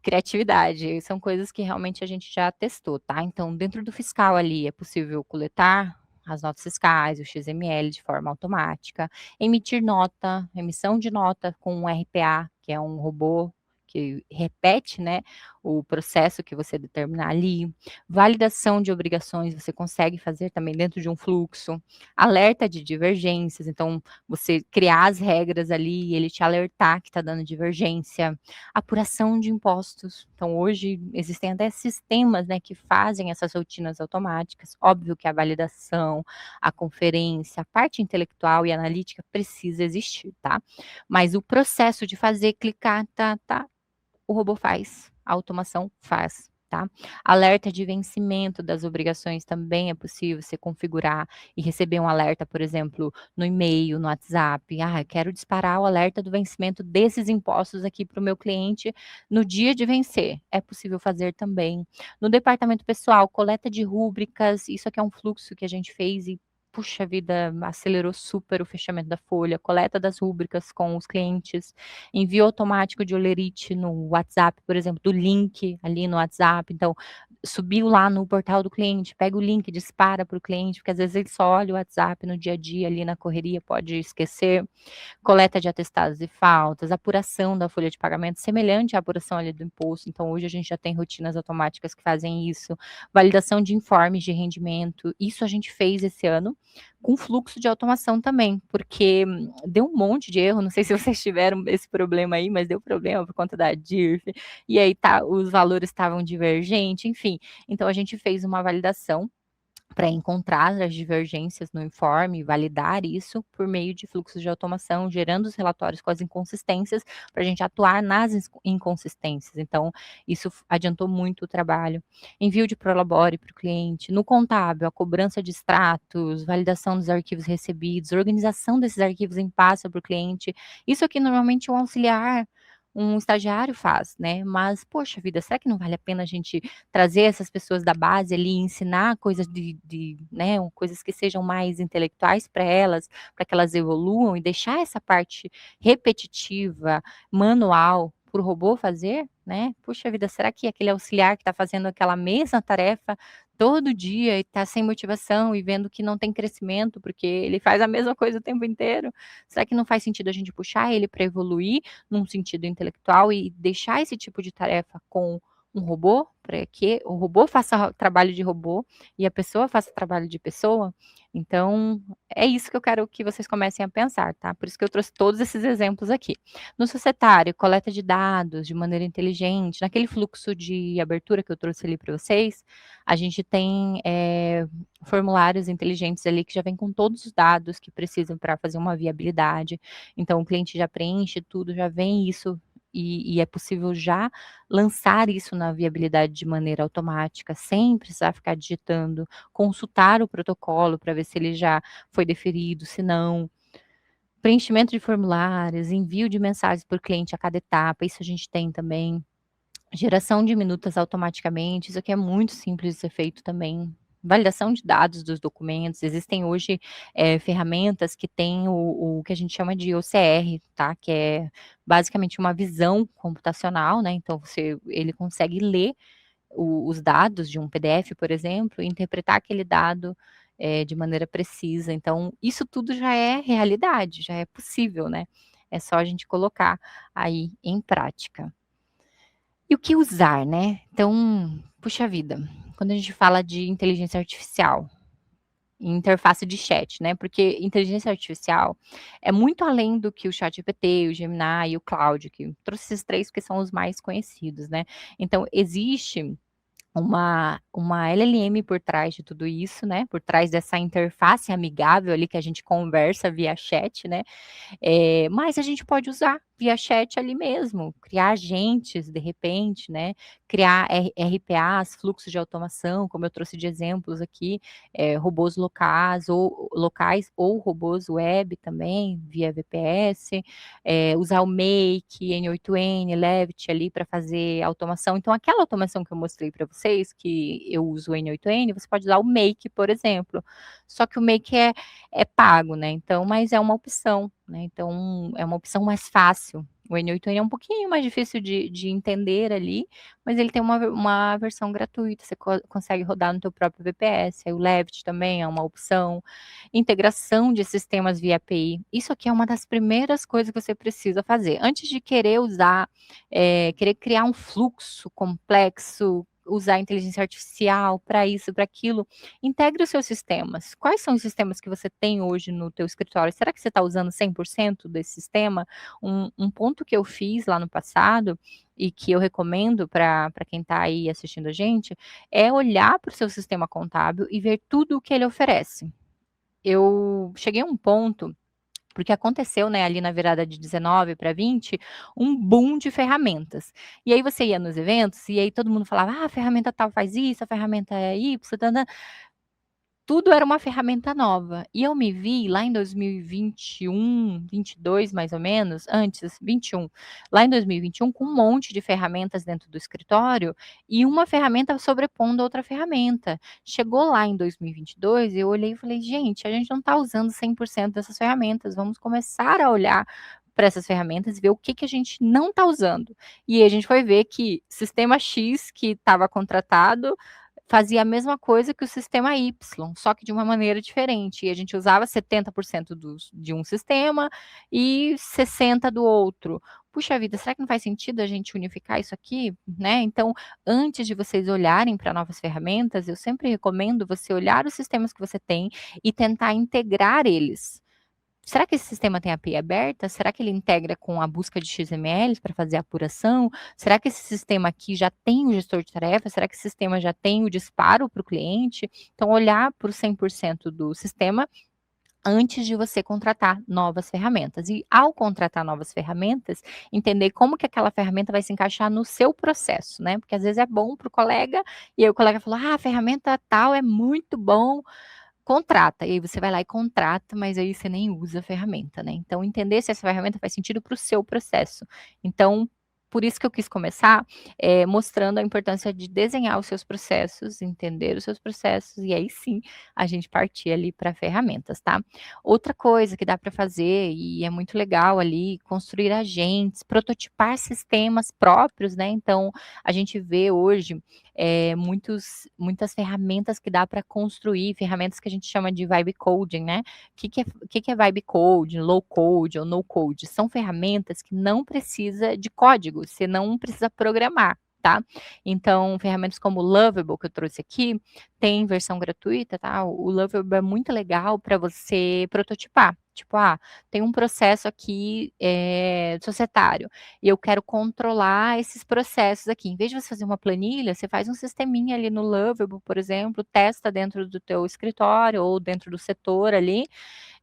criatividade, são coisas que realmente a gente já testou, tá? Então, dentro do fiscal ali, é possível coletar as notas fiscais, o XML de forma automática, emitir nota, emissão de nota com um RPA, que é um robô que repete, né, o processo que você determinar ali, validação de obrigações, você consegue fazer também dentro de um fluxo, alerta de divergências, então você criar as regras ali e ele te alertar que está dando divergência, apuração de impostos. Então, hoje existem até sistemas, né, que fazem essas rotinas automáticas. Óbvio que a validação, a conferência, a parte intelectual e analítica precisa existir, tá? Mas o processo de fazer, clicar, o robô faz, a automação faz, tá? Alerta de vencimento das obrigações também é possível você configurar e receber um alerta, por exemplo, no e-mail, no WhatsApp. Quero disparar o alerta do vencimento desses impostos aqui para o meu cliente no dia de vencer. É possível fazer também. No departamento pessoal, coleta de rúbricas, isso aqui é um fluxo que a gente fez e puxa vida, acelerou super o fechamento da folha, coleta das rúbricas com os clientes, envio automático de olerite no WhatsApp, por exemplo, do link ali no WhatsApp. Então, subiu lá no portal do cliente, pega o link, dispara para o cliente, porque às vezes ele só olha o WhatsApp no dia a dia, ali na correria, pode esquecer. Coleta de atestados e faltas, apuração da folha de pagamento, semelhante à apuração ali do imposto. Então, hoje a gente já tem rotinas automáticas que fazem isso. Validação de informes de rendimento, isso a gente fez esse ano, com fluxo de automação também, porque deu um monte de erro, não sei se vocês tiveram esse problema aí, mas deu problema por conta da DIRF, e aí os valores estavam divergentes, enfim. Então a gente fez uma validação para encontrar as divergências no informe, validar isso por meio de fluxos de automação, gerando os relatórios com as inconsistências, para a gente atuar nas inconsistências. Então, isso adiantou muito o trabalho. Envio de prolabore para o cliente, no contábil, a cobrança de extratos, validação dos arquivos recebidos, organização desses arquivos em pasta para o cliente. Isso aqui normalmente um auxiliar, um estagiário faz, né? Mas, poxa vida, será que não vale a pena a gente trazer essas pessoas da base ali, ensinar coisas né, coisas que sejam mais intelectuais para elas, para que elas evoluam e deixar essa parte repetitiva, manual, para o robô fazer, né? Puxa vida, será que aquele auxiliar que está fazendo aquela mesma tarefa todo dia e está sem motivação e vendo que não tem crescimento, porque ele faz a mesma coisa o tempo inteiro, será que não faz sentido a gente puxar ele para evoluir num sentido intelectual e deixar esse tipo de tarefa com um robô, para que o robô faça trabalho de robô e a pessoa faça trabalho de pessoa? Então, é isso que eu quero que vocês comecem a pensar, tá? Por isso que eu trouxe todos esses exemplos aqui. No societário, coleta de dados de maneira inteligente, naquele fluxo de abertura que eu trouxe ali para vocês, a gente tem formulários inteligentes ali que já vem com todos os dados que precisam para fazer uma viabilidade. Então, o cliente já preenche tudo, já vem isso e é possível já lançar isso na viabilidade de maneira automática, sem precisar ficar digitando, consultar o protocolo para ver se ele já foi deferido, se não. Preenchimento de formulários, envio de mensagens por cliente a cada etapa, isso a gente tem também. Geração de minutas automaticamente, isso aqui é muito simples de ser feito também. Validação de dados dos documentos, existem hoje ferramentas que têm o que a gente chama de OCR, tá? Que é basicamente uma visão computacional, né? Então ele consegue ler os dados de um PDF, por exemplo, e interpretar aquele dado de maneira precisa. Então, isso tudo já é realidade, já é possível, né? É só a gente colocar aí em prática. E o que usar, né? Então, puxa vida, quando a gente fala de inteligência artificial, interface de chat, né? Porque inteligência artificial é muito além do que o ChatGPT, o Gemini e o Claude, que eu trouxe esses três que são os mais conhecidos, né? Então, existe uma LLM por trás de tudo isso, né? Por trás dessa interface amigável ali que a gente conversa via chat, né? Mas a gente pode usar via chat ali mesmo, criar agentes de repente, né? Criar RPAs, fluxos de automação, como eu trouxe de exemplos aqui, robôs locais ou robôs web também, via VPS, usar o Make, N8N, Levit ali para fazer automação. Então, aquela automação que eu mostrei para vocês, que eu uso o N8N, você pode usar o Make, por exemplo. Só que o Make é pago, né? Então, mas é uma opção, né? Então, é uma opção mais fácil. O N8N é um pouquinho mais difícil de entender ali, mas ele tem uma versão gratuita, você consegue rodar no teu próprio VPS. Aí o Levit também é uma opção. Integração de sistemas via API. Isso aqui é uma das primeiras coisas que você precisa fazer. Antes de querer usar, querer criar um fluxo complexo, usar inteligência artificial para isso, para aquilo, integre os seus sistemas. Quais são os sistemas que você tem hoje no teu escritório? Será que você está usando 100% desse sistema? Um ponto que eu fiz lá no passado e que eu recomendo para quem está aí assistindo a gente, é olhar para o seu sistema contábil e ver tudo o que ele oferece. Eu cheguei a um ponto, porque aconteceu, né, ali na virada de 19 para 20, um boom de ferramentas. E aí você ia nos eventos, e aí todo mundo falava: "Ah, a ferramenta tal faz isso, a ferramenta é Y, tã-tã". Tudo era uma ferramenta nova. E eu me vi lá em 2021, 22 mais ou menos, antes, 21, lá em 2021 com um monte de ferramentas dentro do escritório e uma ferramenta sobrepondo a outra ferramenta. Chegou lá em 2022, eu olhei e falei: "Gente, a gente não está usando 100% dessas ferramentas, vamos começar a olhar para essas ferramentas e ver o que que a gente não está usando". E a gente foi ver que sistema X que estava contratado fazia a mesma coisa que o sistema Y, só que de uma maneira diferente. E a gente usava 70% de um sistema e 60% do outro. Puxa vida, será que não faz sentido a gente unificar isso aqui, né? Então, antes de vocês olharem para novas ferramentas, eu sempre recomendo você olhar os sistemas que você tem e tentar integrar eles. Será que esse sistema tem API aberta? Será que ele integra com a busca de XMLs para fazer a apuração? Será que esse sistema aqui já tem o gestor de tarefas? Será que esse sistema já tem o disparo para o cliente? Então, olhar para o 100% do sistema antes de você contratar novas ferramentas. E ao contratar novas ferramentas, entender como que aquela ferramenta vai se encaixar no seu processo, né? Porque às vezes é bom para o colega, e aí o colega falou, a ferramenta tal é muito bom, contrata, e aí você vai lá e contrata, mas aí você nem usa a ferramenta, né? Então, entender se essa ferramenta faz sentido para o seu processo. Então, por isso que eu quis começar mostrando a importância de desenhar os seus processos, entender os seus processos, e aí sim a gente partir ali para ferramentas, tá? Outra coisa que dá para fazer, e é muito legal ali, construir agentes, prototipar sistemas próprios, né? Então, a gente vê hoje muitas ferramentas que dá para construir, ferramentas que a gente chama de vibe coding, né? O que é vibe coding, low code ou no code? São ferramentas que não precisa de código, você não precisa programar, tá? Então, ferramentas como o Lovable, que eu trouxe aqui, tem versão gratuita, tá? O Lovable é muito legal para você prototipar. Tipo, tem um processo aqui societário e eu quero controlar esses processos aqui. Em vez de você fazer uma planilha, você faz um sisteminha ali no Lovable, por exemplo, testa dentro do teu escritório ou dentro do setor ali,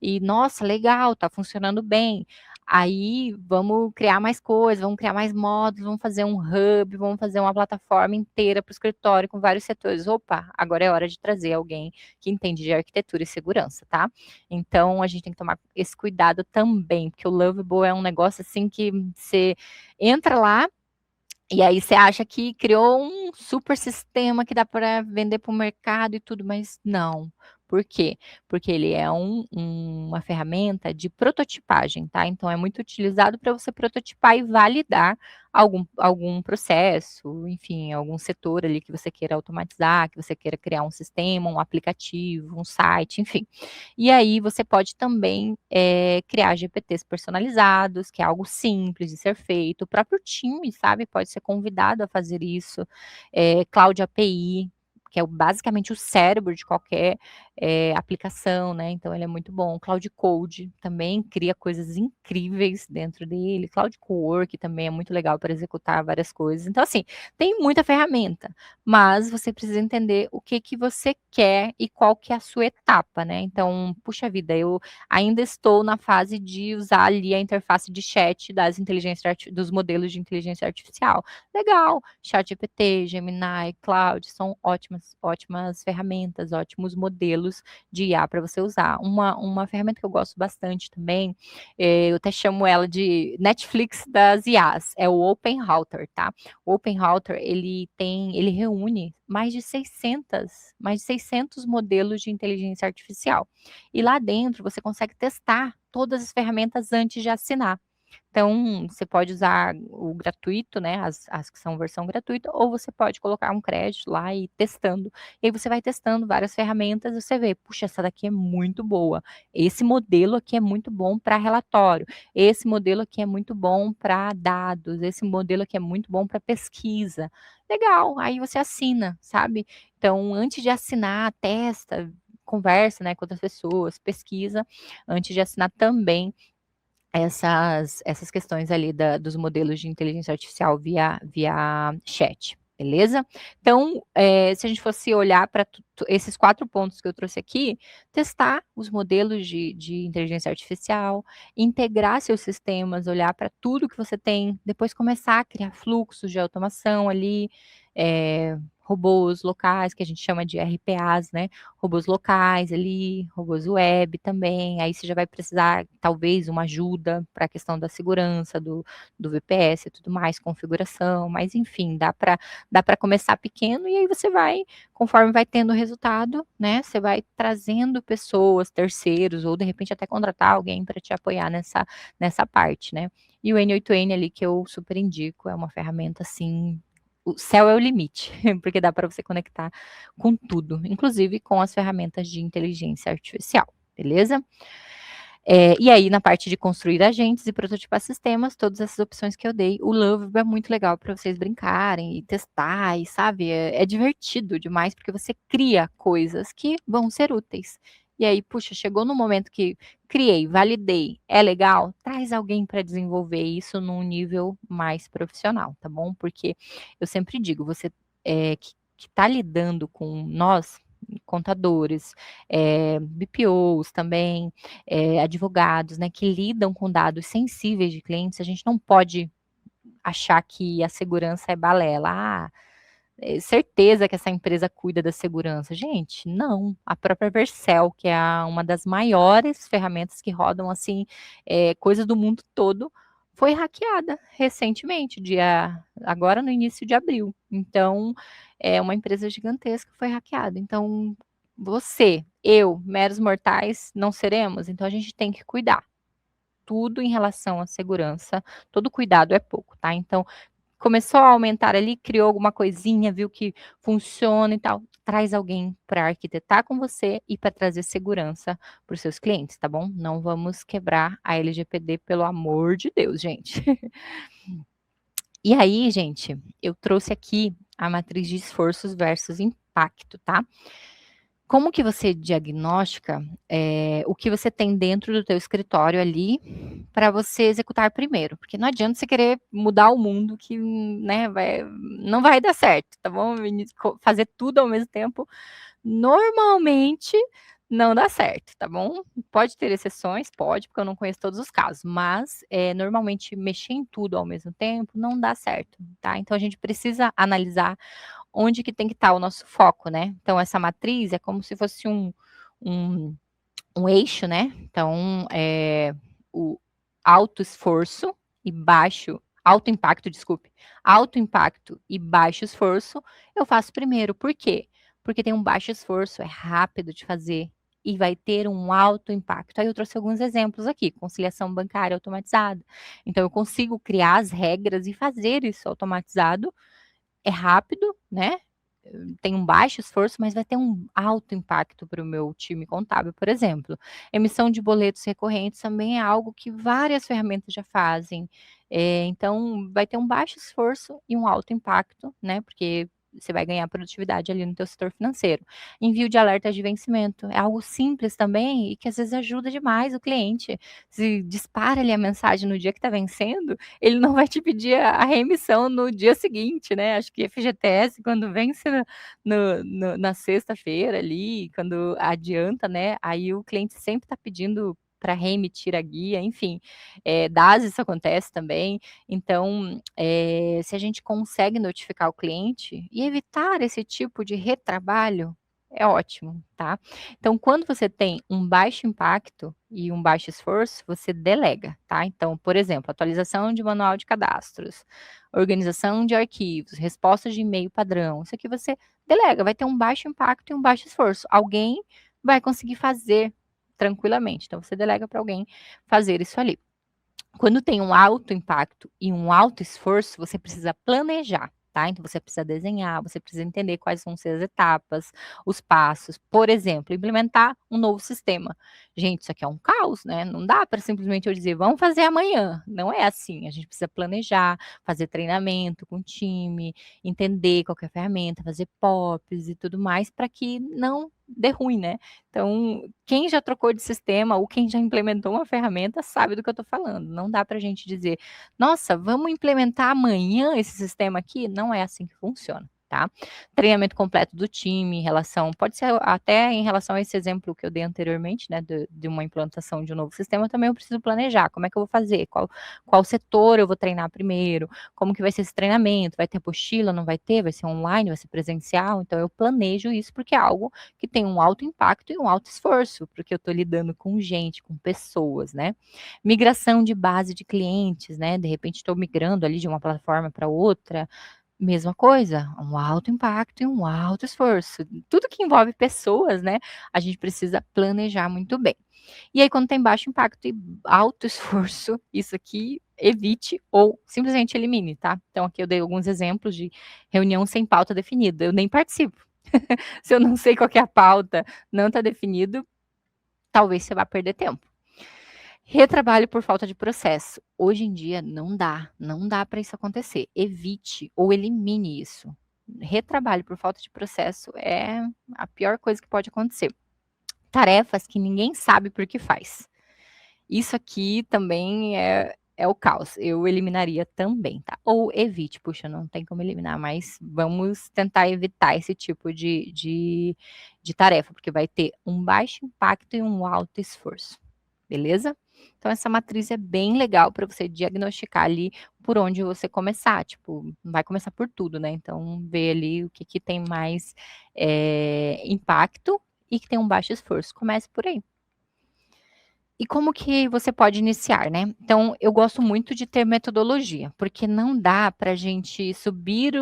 e nossa, legal, tá funcionando bem. Aí vamos criar mais coisas, vamos criar mais módulos, vamos fazer um hub, vamos fazer uma plataforma inteira para o escritório com vários setores. Opa, agora é hora de trazer alguém que entende de arquitetura e segurança, tá? Então a gente tem que tomar esse cuidado também, porque o Lovable é um negócio assim que você entra lá e aí você acha que criou um super sistema que dá para vender para o mercado e tudo, mas não. Por quê? Porque ele é uma ferramenta de prototipagem, tá? Então é muito utilizado para você prototipar e validar algum processo, enfim, algum setor ali que você queira automatizar, que você queira criar um sistema, um aplicativo, um site, enfim. E aí você pode também criar GPTs personalizados, que é algo simples de ser feito. O próprio time, sabe, pode ser convidado a fazer isso. Cloud API, que é basicamente o cérebro de qualquer aplicação, né? Então ele é muito bom. Cloud Code também cria coisas incríveis dentro dele. Cloud Cowork também é muito legal para executar várias coisas. Então, assim, tem muita ferramenta, mas você precisa entender o que você quer e qual que é a sua etapa, né? Então, puxa vida, eu ainda estou na fase de usar ali a interface de chat dos modelos de inteligência artificial. Legal, ChatGPT, Gemini, Cloud, são ótimas ferramentas, ótimos modelos de IA para você usar. Uma ferramenta que eu gosto bastante também, eu até chamo ela de Netflix das IAs, é o OpenRouter, tá? O OpenRouter, ele reúne mais de 600 modelos de inteligência artificial. E lá dentro você consegue testar todas as ferramentas antes de assinar. Então, você pode usar o gratuito, né, as que são versão gratuita, ou você pode colocar um crédito lá e ir testando. E aí você vai testando várias ferramentas e você vê, puxa, essa daqui é muito boa. Esse modelo aqui é muito bom para relatório. Esse modelo aqui é muito bom para dados. Esse modelo aqui é muito bom para pesquisa. Legal, aí você assina, sabe? Então, antes de assinar, testa, conversa, né, com outras pessoas, pesquisa, antes de assinar também essas questões ali dos modelos de inteligência artificial via chat, beleza? Então, se a gente fosse olhar para esses 4 pontos que eu trouxe aqui, testar os modelos de inteligência artificial, integrar seus sistemas, olhar para tudo que você tem, depois começar a criar fluxos de automação ali, robôs locais, que a gente chama de RPAs, né? Robôs locais ali, robôs web também. Aí você já vai precisar, talvez, uma ajuda para a questão da segurança, do VPS e tudo mais, configuração, mas enfim, dá para começar pequeno e aí você vai, conforme vai tendo resultado, né? Você vai trazendo pessoas, terceiros, ou de repente até contratar alguém para te apoiar nessa parte, né? E o N8N ali que eu super indico, é uma ferramenta assim o céu é o limite, porque dá para você conectar com tudo, inclusive com as ferramentas de inteligência artificial, beleza? E aí, na parte de construir agentes e prototipar sistemas, todas essas opções que eu dei, o Love é muito legal para vocês brincarem e testar, e sabe? É divertido demais, porque você cria coisas que vão ser úteis. E aí, puxa, chegou no momento que criei, validei, é legal, traz alguém para desenvolver isso num nível mais profissional, tá bom? Porque eu sempre digo, você que está lidando com nós, contadores, BPOs também, advogados, né, que lidam com dados sensíveis de clientes, a gente não pode achar que a segurança é balela. Certeza que essa empresa cuida da segurança. Gente, não. A própria Vercel, que é uma das maiores ferramentas que rodam assim, coisas do mundo todo, foi hackeada recentemente, agora no início de abril. Então, é uma empresa gigantesca foi hackeada. Então, você, eu, meros mortais, não seremos. Então, a gente tem que cuidar. Tudo em relação à segurança, todo cuidado é pouco, tá? Então, começou a aumentar ali, criou alguma coisinha, viu que funciona e tal, traz alguém para arquitetar com você e para trazer segurança para os seus clientes, tá bom? Não vamos quebrar a LGPD, pelo amor de Deus, gente. E aí, gente, eu trouxe aqui a matriz de esforços versus impacto, tá? Como que você diagnostica, o que você tem dentro do teu escritório ali, para você executar primeiro? Porque não adianta você querer mudar o mundo que, né, não vai dar certo, tá bom? Fazer tudo ao mesmo tempo, normalmente não dá certo, tá bom? Pode ter exceções? Pode, porque eu não conheço todos os casos, mas, normalmente mexer em tudo ao mesmo tempo não dá certo, tá? Então a gente precisa analisar onde que tem que estar o nosso foco, né? Então, essa matriz é como se fosse um, um eixo, né? Então, o alto esforço e baixo, alto impacto, desculpe, alto impacto e baixo esforço, eu faço primeiro. Por quê? Porque tem um baixo esforço, é rápido de fazer e vai ter um alto impacto. Aí eu trouxe alguns exemplos aqui, conciliação bancária automatizada. Então, eu consigo criar as regras e fazer isso automatizado, é rápido, né? Tem um baixo esforço, mas vai ter um alto impacto para o meu time contábil, por exemplo. Emissão de boletos recorrentes também é algo que várias ferramentas já fazem. Então, vai ter um baixo esforço e um alto impacto, né? Porque você vai ganhar produtividade ali no teu setor financeiro. Envio de alertas de vencimento é algo simples também e que às vezes ajuda demais o cliente. Se dispara ali a mensagem no dia que está vencendo, ele não vai te pedir a reemissão no dia seguinte, né? Acho que FGTS, quando vence na sexta-feira ali, quando adianta, né? Aí o cliente sempre está pedindo para reemitir a guia, enfim, DAS isso acontece também. Então, se a gente consegue notificar o cliente e evitar esse tipo de retrabalho, é ótimo, tá? Então, quando você tem um baixo impacto e um baixo esforço, você delega, tá? Então, por exemplo, atualização de manual de cadastros, organização de arquivos, respostas de e-mail padrão. Isso aqui você delega, vai ter um baixo impacto e um baixo esforço. Alguém vai conseguir fazer tranquilamente. Então, você delega para alguém fazer isso ali. Quando tem um alto impacto e um alto esforço, você precisa planejar, tá? Então, você precisa desenhar, você precisa entender quais vão ser as etapas, os passos. Por exemplo, implementar um novo sistema. Gente, isso aqui é um caos, né? Não dá para simplesmente eu dizer, vamos fazer amanhã. Não é assim. A gente precisa planejar, fazer treinamento com o time, entender qual que é a ferramenta, fazer POPs e tudo mais, para que não dê ruim, né? Então, quem já trocou de sistema ou quem já implementou uma ferramenta sabe do que eu estou falando. Não dá para a gente dizer, nossa, vamos implementar amanhã esse sistema aqui? Não é assim que funciona, tá? Treinamento completo do time, em relação, pode ser até em relação a esse exemplo que eu dei anteriormente, né, de uma implantação de um novo sistema, também eu preciso planejar, como é que eu vou fazer, qual setor eu vou treinar primeiro, como que vai ser esse treinamento, vai ter apostila, não vai ter, vai ser online, vai ser presencial, então eu planejo isso porque é algo que tem um alto impacto e um alto esforço, porque eu estou lidando com gente, com pessoas, né? Migração de base de clientes, né? De repente estou migrando ali de uma plataforma para outra, mesma coisa, um alto impacto e um alto esforço. Tudo que envolve pessoas, né? A gente precisa planejar muito bem. E aí, quando tem baixo impacto e alto esforço, isso aqui evite ou simplesmente elimine, tá? Então aqui eu dei alguns exemplos de reunião sem pauta definida, eu nem participo. Se eu não sei qual que é a pauta, não está definido, talvez você vá perder tempo. Retrabalho por falta de processo. Hoje em dia não dá para isso acontecer. Evite ou elimine isso. Retrabalho por falta de processo é a pior coisa que pode acontecer. Tarefas que ninguém sabe por que faz. Isso aqui também é o caos. Eu eliminaria também, tá? Ou evite, puxa, não tem como eliminar, mas vamos tentar evitar esse tipo de tarefa, porque vai ter um baixo impacto e um alto esforço. Beleza? Então, essa matriz é bem legal para você diagnosticar ali por onde você começar. Tipo, vai começar por tudo, né? Então, ver ali o que tem mais impacto e que tem um baixo esforço. Comece por aí. E como que você pode iniciar, né? Então, eu gosto muito de ter metodologia, porque não dá para a gente subir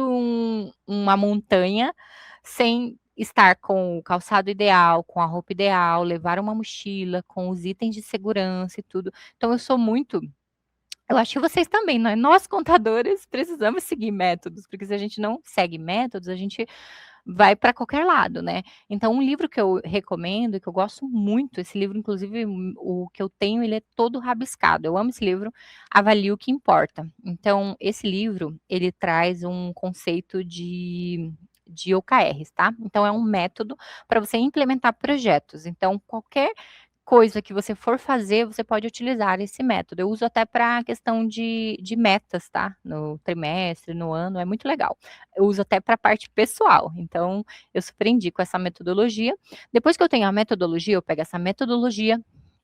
uma montanha sem estar com o calçado ideal, com a roupa ideal, levar uma mochila, com os itens de segurança e tudo. Então, eu acho que vocês também, né? Nós contadores precisamos seguir métodos, porque se a gente não segue métodos, a gente vai para qualquer lado, né? Então, um livro que eu recomendo, que eu gosto muito, esse livro, inclusive, o que eu tenho, ele é todo rabiscado. Eu amo esse livro, Avalie o que Importa. Então, esse livro, ele traz um conceito de OKRs, tá? Então, é um método para você implementar projetos. Então, qualquer coisa que você for fazer, você pode utilizar esse método. Eu uso até para questão de metas, tá? No trimestre, no ano, é muito legal. Eu uso até para a parte pessoal, então eu super indico essa metodologia. Depois que eu tenho a metodologia, eu pego essa metodologia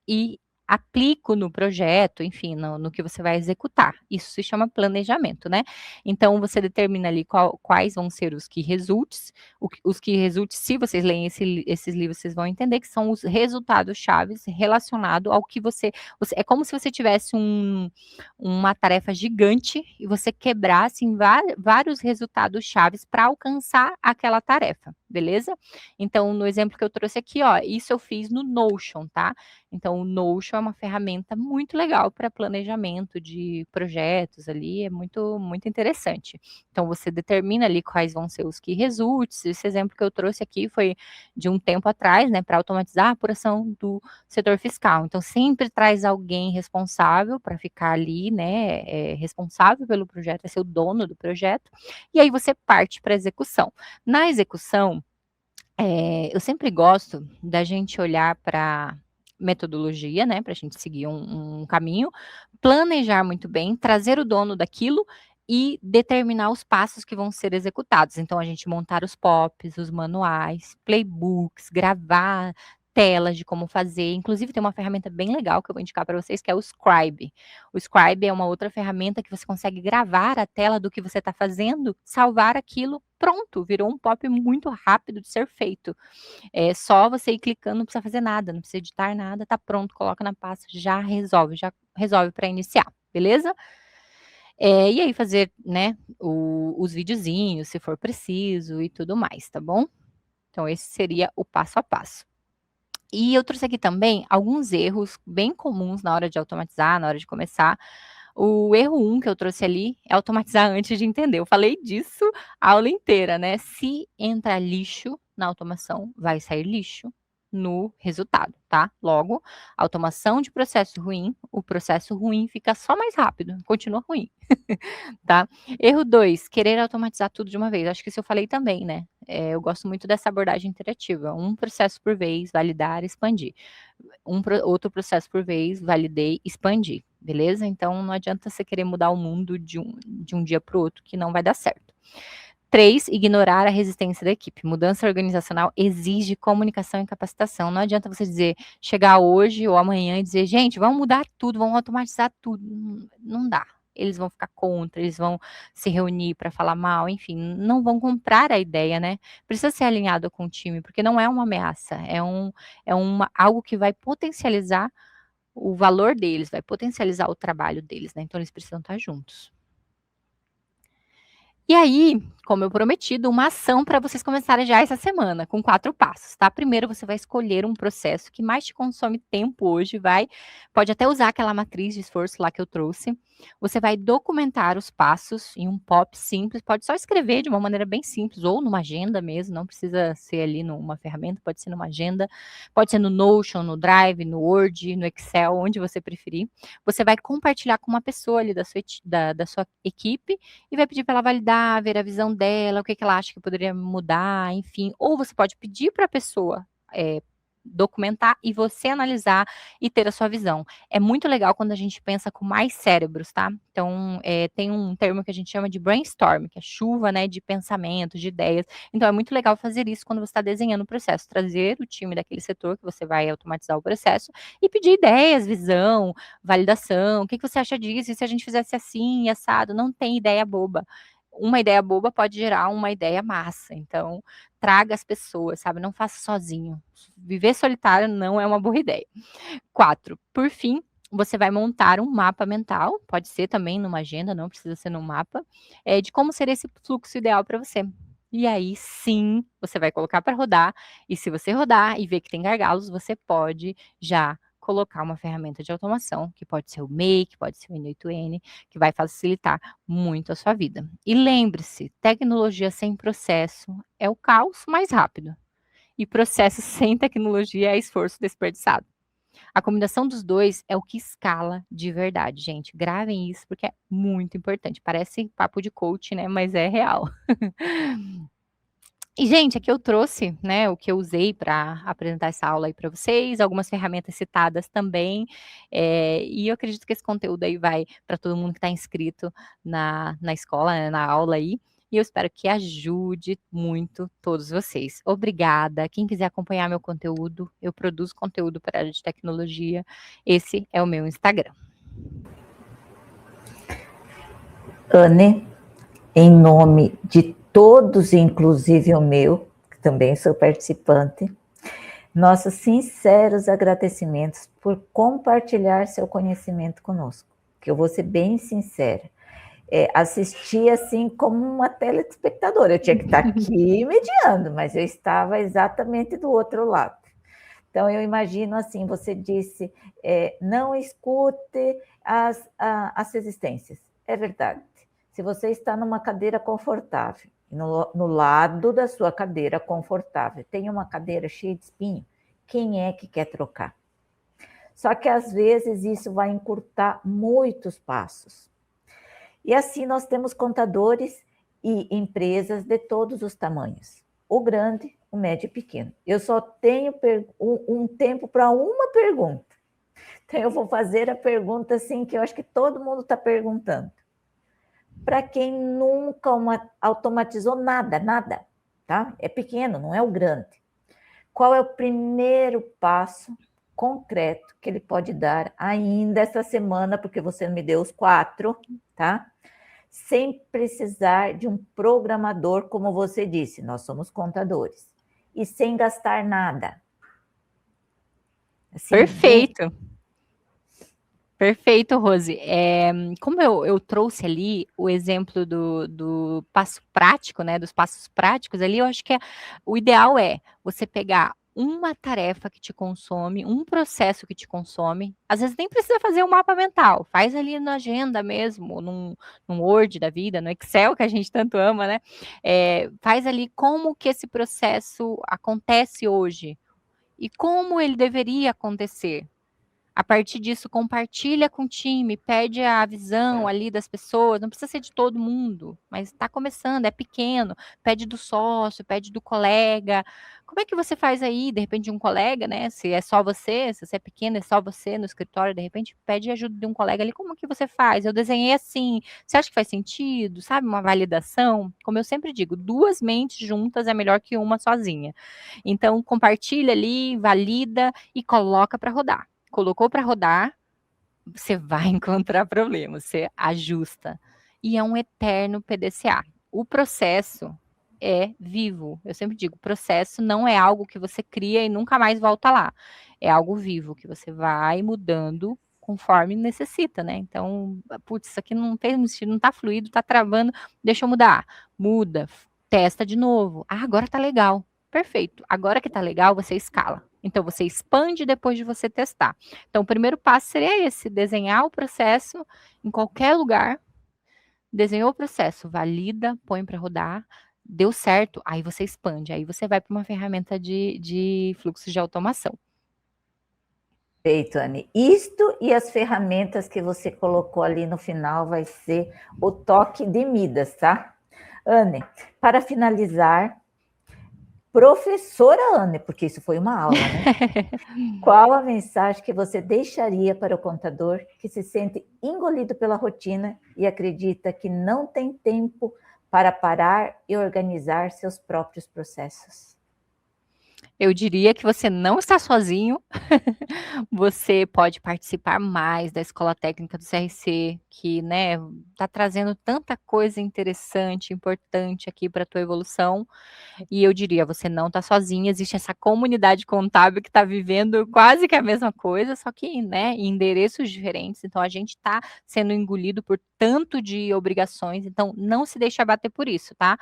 e aplico no projeto, enfim, no que você vai executar. Isso se chama planejamento, né? Então, você determina ali quais vão ser os key results. Os key results, se vocês leem esses livros, vocês vão entender que são os resultados chaves relacionados ao que é como se você tivesse uma tarefa gigante e você quebrasse em vários resultados chaves para alcançar aquela tarefa, beleza? Então, no exemplo que eu trouxe aqui, ó, isso eu fiz no Notion, tá? Então, o Notion é uma ferramenta muito legal para planejamento de projetos ali, é muito, muito interessante. Então, você determina ali quais vão ser os key results. Esse exemplo que eu trouxe aqui foi de um tempo atrás, né, para automatizar a apuração do setor fiscal. Então, sempre traz alguém responsável para ficar ali, né, responsável pelo projeto, é ser o dono do projeto, e aí você parte para a execução. Na execução, eu sempre gosto da gente olhar para metodologia, né, para a gente seguir um caminho, planejar muito bem, trazer o dono daquilo e determinar os passos que vão ser executados. Então, a gente montar os POPs, os manuais, playbooks, gravar telas de como fazer. Inclusive, tem uma ferramenta bem legal que eu vou indicar para vocês, que é o Scribe. O Scribe é uma outra ferramenta que você consegue gravar a tela do que você está fazendo, salvar aquilo, pronto, virou um POP muito rápido de ser feito. É só você ir clicando, não precisa fazer nada, não precisa editar nada, tá pronto, coloca na pasta, já resolve para iniciar, beleza? E aí fazer, né, os videozinhos, se for preciso e tudo mais, tá bom? Então esse seria o passo a passo. E eu trouxe aqui também alguns erros bem comuns na hora de automatizar, na hora de começar. O erro 1 que eu trouxe ali é automatizar antes de entender. Eu falei disso a aula inteira, né? Se entrar lixo na automação, vai sair lixo no resultado, tá? Logo, automação de processo ruim, o processo ruim fica só mais rápido, continua ruim, tá? Erro 2, querer automatizar tudo de uma vez. Acho que isso eu falei também, né? Eu gosto muito dessa abordagem interativa. Um processo por vez, validar, expandir. Outro processo por vez, validei, expandi, beleza? Então, não adianta você querer mudar o mundo de um dia para o outro, que não vai dar certo. 3, ignorar a resistência da equipe. Mudança organizacional exige comunicação e capacitação. Não adianta você chegar hoje ou amanhã e dizer, gente, vamos mudar tudo, vamos automatizar tudo. Não dá. Eles vão ficar contra, eles vão se reunir para falar mal, enfim, não vão comprar a ideia, né? Precisa ser alinhado com o time, porque não é uma ameaça, algo que vai potencializar o valor deles, vai potencializar o trabalho deles, né? Então, eles precisam estar juntos. E aí, como eu prometi, uma ação para vocês começarem já essa semana, com 4 passos, tá? Primeiro, você vai escolher um processo que mais te consome tempo hoje, pode até usar aquela matriz de esforço lá que eu trouxe. Você vai documentar os passos em um POP simples, pode só escrever de uma maneira bem simples, ou numa agenda mesmo, não precisa ser ali numa ferramenta, pode ser numa agenda, pode ser no Notion, no Drive, no Word, no Excel, onde você preferir. Você vai compartilhar com uma pessoa ali da sua equipe e vai pedir para ela validar, ver a visão dela, o que ela acha que poderia mudar, enfim. Ou você pode pedir para a pessoa documentar e você analisar e ter a sua visão. É muito legal quando a gente pensa com mais cérebros, tá? Então, tem um termo que a gente chama de brainstorm, que é chuva, né, de pensamentos, de ideias. Então, é muito legal fazer isso quando você está desenhando o processo, trazer o time daquele setor que você vai automatizar o processo e pedir ideias, visão, validação, o que você acha disso, e se a gente fizesse assim, assado, não tem ideia boba. Uma ideia boba pode gerar uma ideia massa, então traga as pessoas, sabe? Não faça sozinho. Viver solitário não é uma boa ideia. 4, por fim, você vai montar um mapa mental, pode ser também numa agenda, não precisa ser num mapa, de como seria esse fluxo ideal para você. E aí sim, você vai colocar para rodar, e se você rodar e ver que tem gargalos, você pode já colocar uma ferramenta de automação, que pode ser o Make, pode ser o N8N, que vai facilitar muito a sua vida. E lembre-se, tecnologia sem processo é o caos mais rápido. E processo sem tecnologia é esforço desperdiçado. A combinação dos dois é o que escala de verdade, gente. Gravem isso porque é muito importante. Parece papo de coach, né? Mas é real. E, gente, aqui eu trouxe, né, o que eu usei para apresentar essa aula aí para vocês, algumas ferramentas citadas também, e eu acredito que esse conteúdo aí vai para todo mundo que está inscrito na escola, né, na aula aí, e eu espero que ajude muito todos vocês. Obrigada. Quem quiser acompanhar meu conteúdo, eu produzo conteúdo para a área de tecnologia, esse é o meu Instagram. Anne, em nome de todos, inclusive o meu, que também sou participante, nossos sinceros agradecimentos por compartilhar seu conhecimento conosco, que eu vou ser bem sincera. Assisti assim como uma telespectadora, eu tinha que estar aqui mediando, mas eu estava exatamente do outro lado. Então, eu imagino assim, você disse, não escute as resistências. É verdade. Se você está numa cadeira confortável, no lado da sua cadeira confortável, tem uma cadeira cheia de espinho, quem é que quer trocar? Só que, às vezes, isso vai encurtar muitos passos. E assim, nós temos contadores e empresas de todos os tamanhos. O grande, o médio e pequeno. Eu só tenho um tempo para uma pergunta. Então, eu vou fazer a pergunta assim, que eu acho que todo mundo está perguntando. Para quem nunca automatizou nada, tá? É pequeno, não é o grande. Qual é o primeiro passo concreto que ele pode dar ainda essa semana, porque você me deu os 4, tá? Sem precisar de um programador, como você disse, nós somos contadores. E sem gastar nada. Assim, perfeito. Perfeito, Rose. Como eu trouxe ali o exemplo do passo prático, né, dos passos práticos ali, eu acho que o ideal é você pegar uma tarefa que te consome, um processo que te consome, às vezes nem precisa fazer um mapa mental, faz ali na agenda mesmo, num Word da vida, no Excel, que a gente tanto ama, né? Faz ali como que esse processo acontece hoje e como ele deveria acontecer. A partir disso, compartilha com o time, pede a visão ali das pessoas, não precisa ser de todo mundo, mas está começando, é pequeno, pede do sócio, pede do colega. Como é que você faz aí, de repente, um colega, né? Se é só você, se você é pequeno, é só você no escritório, de repente, pede ajuda de um colega ali, como que você faz? Eu desenhei assim, você acha que faz sentido? Sabe, uma validação? Como eu sempre digo, 2 mentes juntas é melhor que uma sozinha. Então, compartilha ali, valida e coloca para rodar. Colocou para rodar, você vai encontrar problemas, você ajusta. E é um eterno PDCA. O processo é vivo. Eu sempre digo, processo não é algo que você cria e nunca mais volta lá. É algo vivo, que você vai mudando conforme necessita, né? Então, putz, isso aqui não tem sentido, não tá fluido, tá travando, deixa eu mudar. Muda, testa de novo. Ah, agora tá legal. Perfeito. Agora que tá legal, você escala. Então, você expande depois de você testar. Então, o primeiro passo seria esse, desenhar o processo em qualquer lugar, desenhou o processo, valida, põe para rodar, deu certo, aí você expande, aí você vai para uma ferramenta de fluxo de automação. Perfeito, Anne. Isto e as ferramentas que você colocou ali no final vai ser o toque de Midas, tá? Anne, para finalizar, professora Anne, porque isso foi uma aula, né? Qual a mensagem que você deixaria para o contador que se sente engolido pela rotina e acredita que não tem tempo para parar e organizar seus próprios processos? Eu diria que você não está sozinho, você pode participar mais da escola técnica do CRC, que, né, tá trazendo tanta coisa interessante, importante aqui para a tua evolução. E eu diria, você não está sozinha, existe essa comunidade contábil que está vivendo quase que a mesma coisa, só que, né, em endereços diferentes. Então a gente está sendo engolido por tanto de obrigações, então não se deixe abater por isso, tá?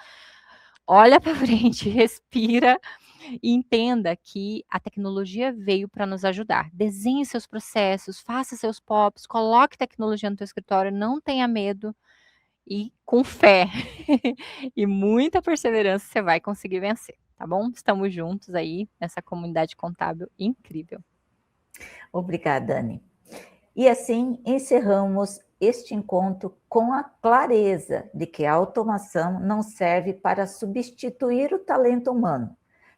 Olha para frente, respira e entenda que a tecnologia veio para nos ajudar. Desenhe seus processos, faça seus POPs, coloque tecnologia no teu escritório, não tenha medo e com fé e muita perseverança você vai conseguir vencer, tá bom? Estamos juntos aí nessa comunidade contábil incrível. Obrigada, Anne. E assim encerramos este encontro com a clareza de que a automação não serve para substituir o talento humano,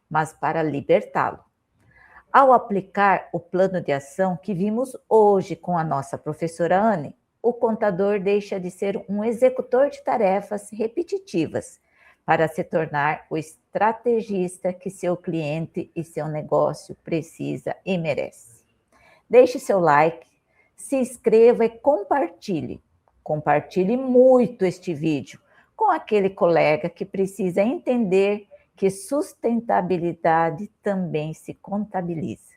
mas para libertá-lo. Ao aplicar o plano de ação que vimos hoje com a nossa professora Anne, o contador deixa de ser um executor de tarefas repetitivas para se tornar o estrategista que seu cliente e seu negócio precisa e merece. Deixe seu like, se inscreva e compartilhe. Compartilhe muito este vídeo com aquele colega que precisa entender que sustentabilidade também se contabiliza.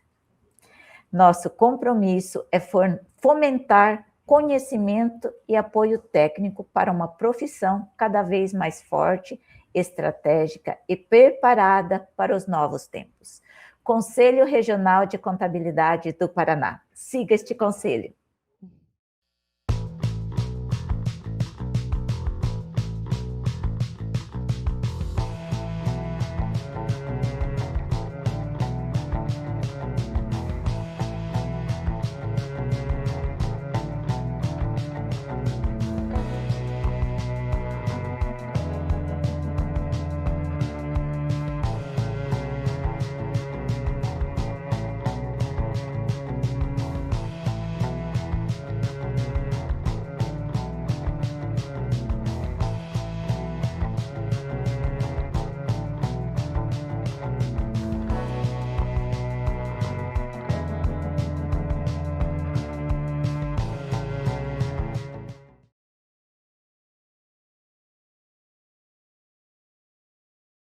Nosso compromisso é fomentar conhecimento e apoio técnico para uma profissão cada vez mais forte, estratégica e preparada para os novos tempos. Conselho Regional de Contabilidade do Paraná. Siga este conselho.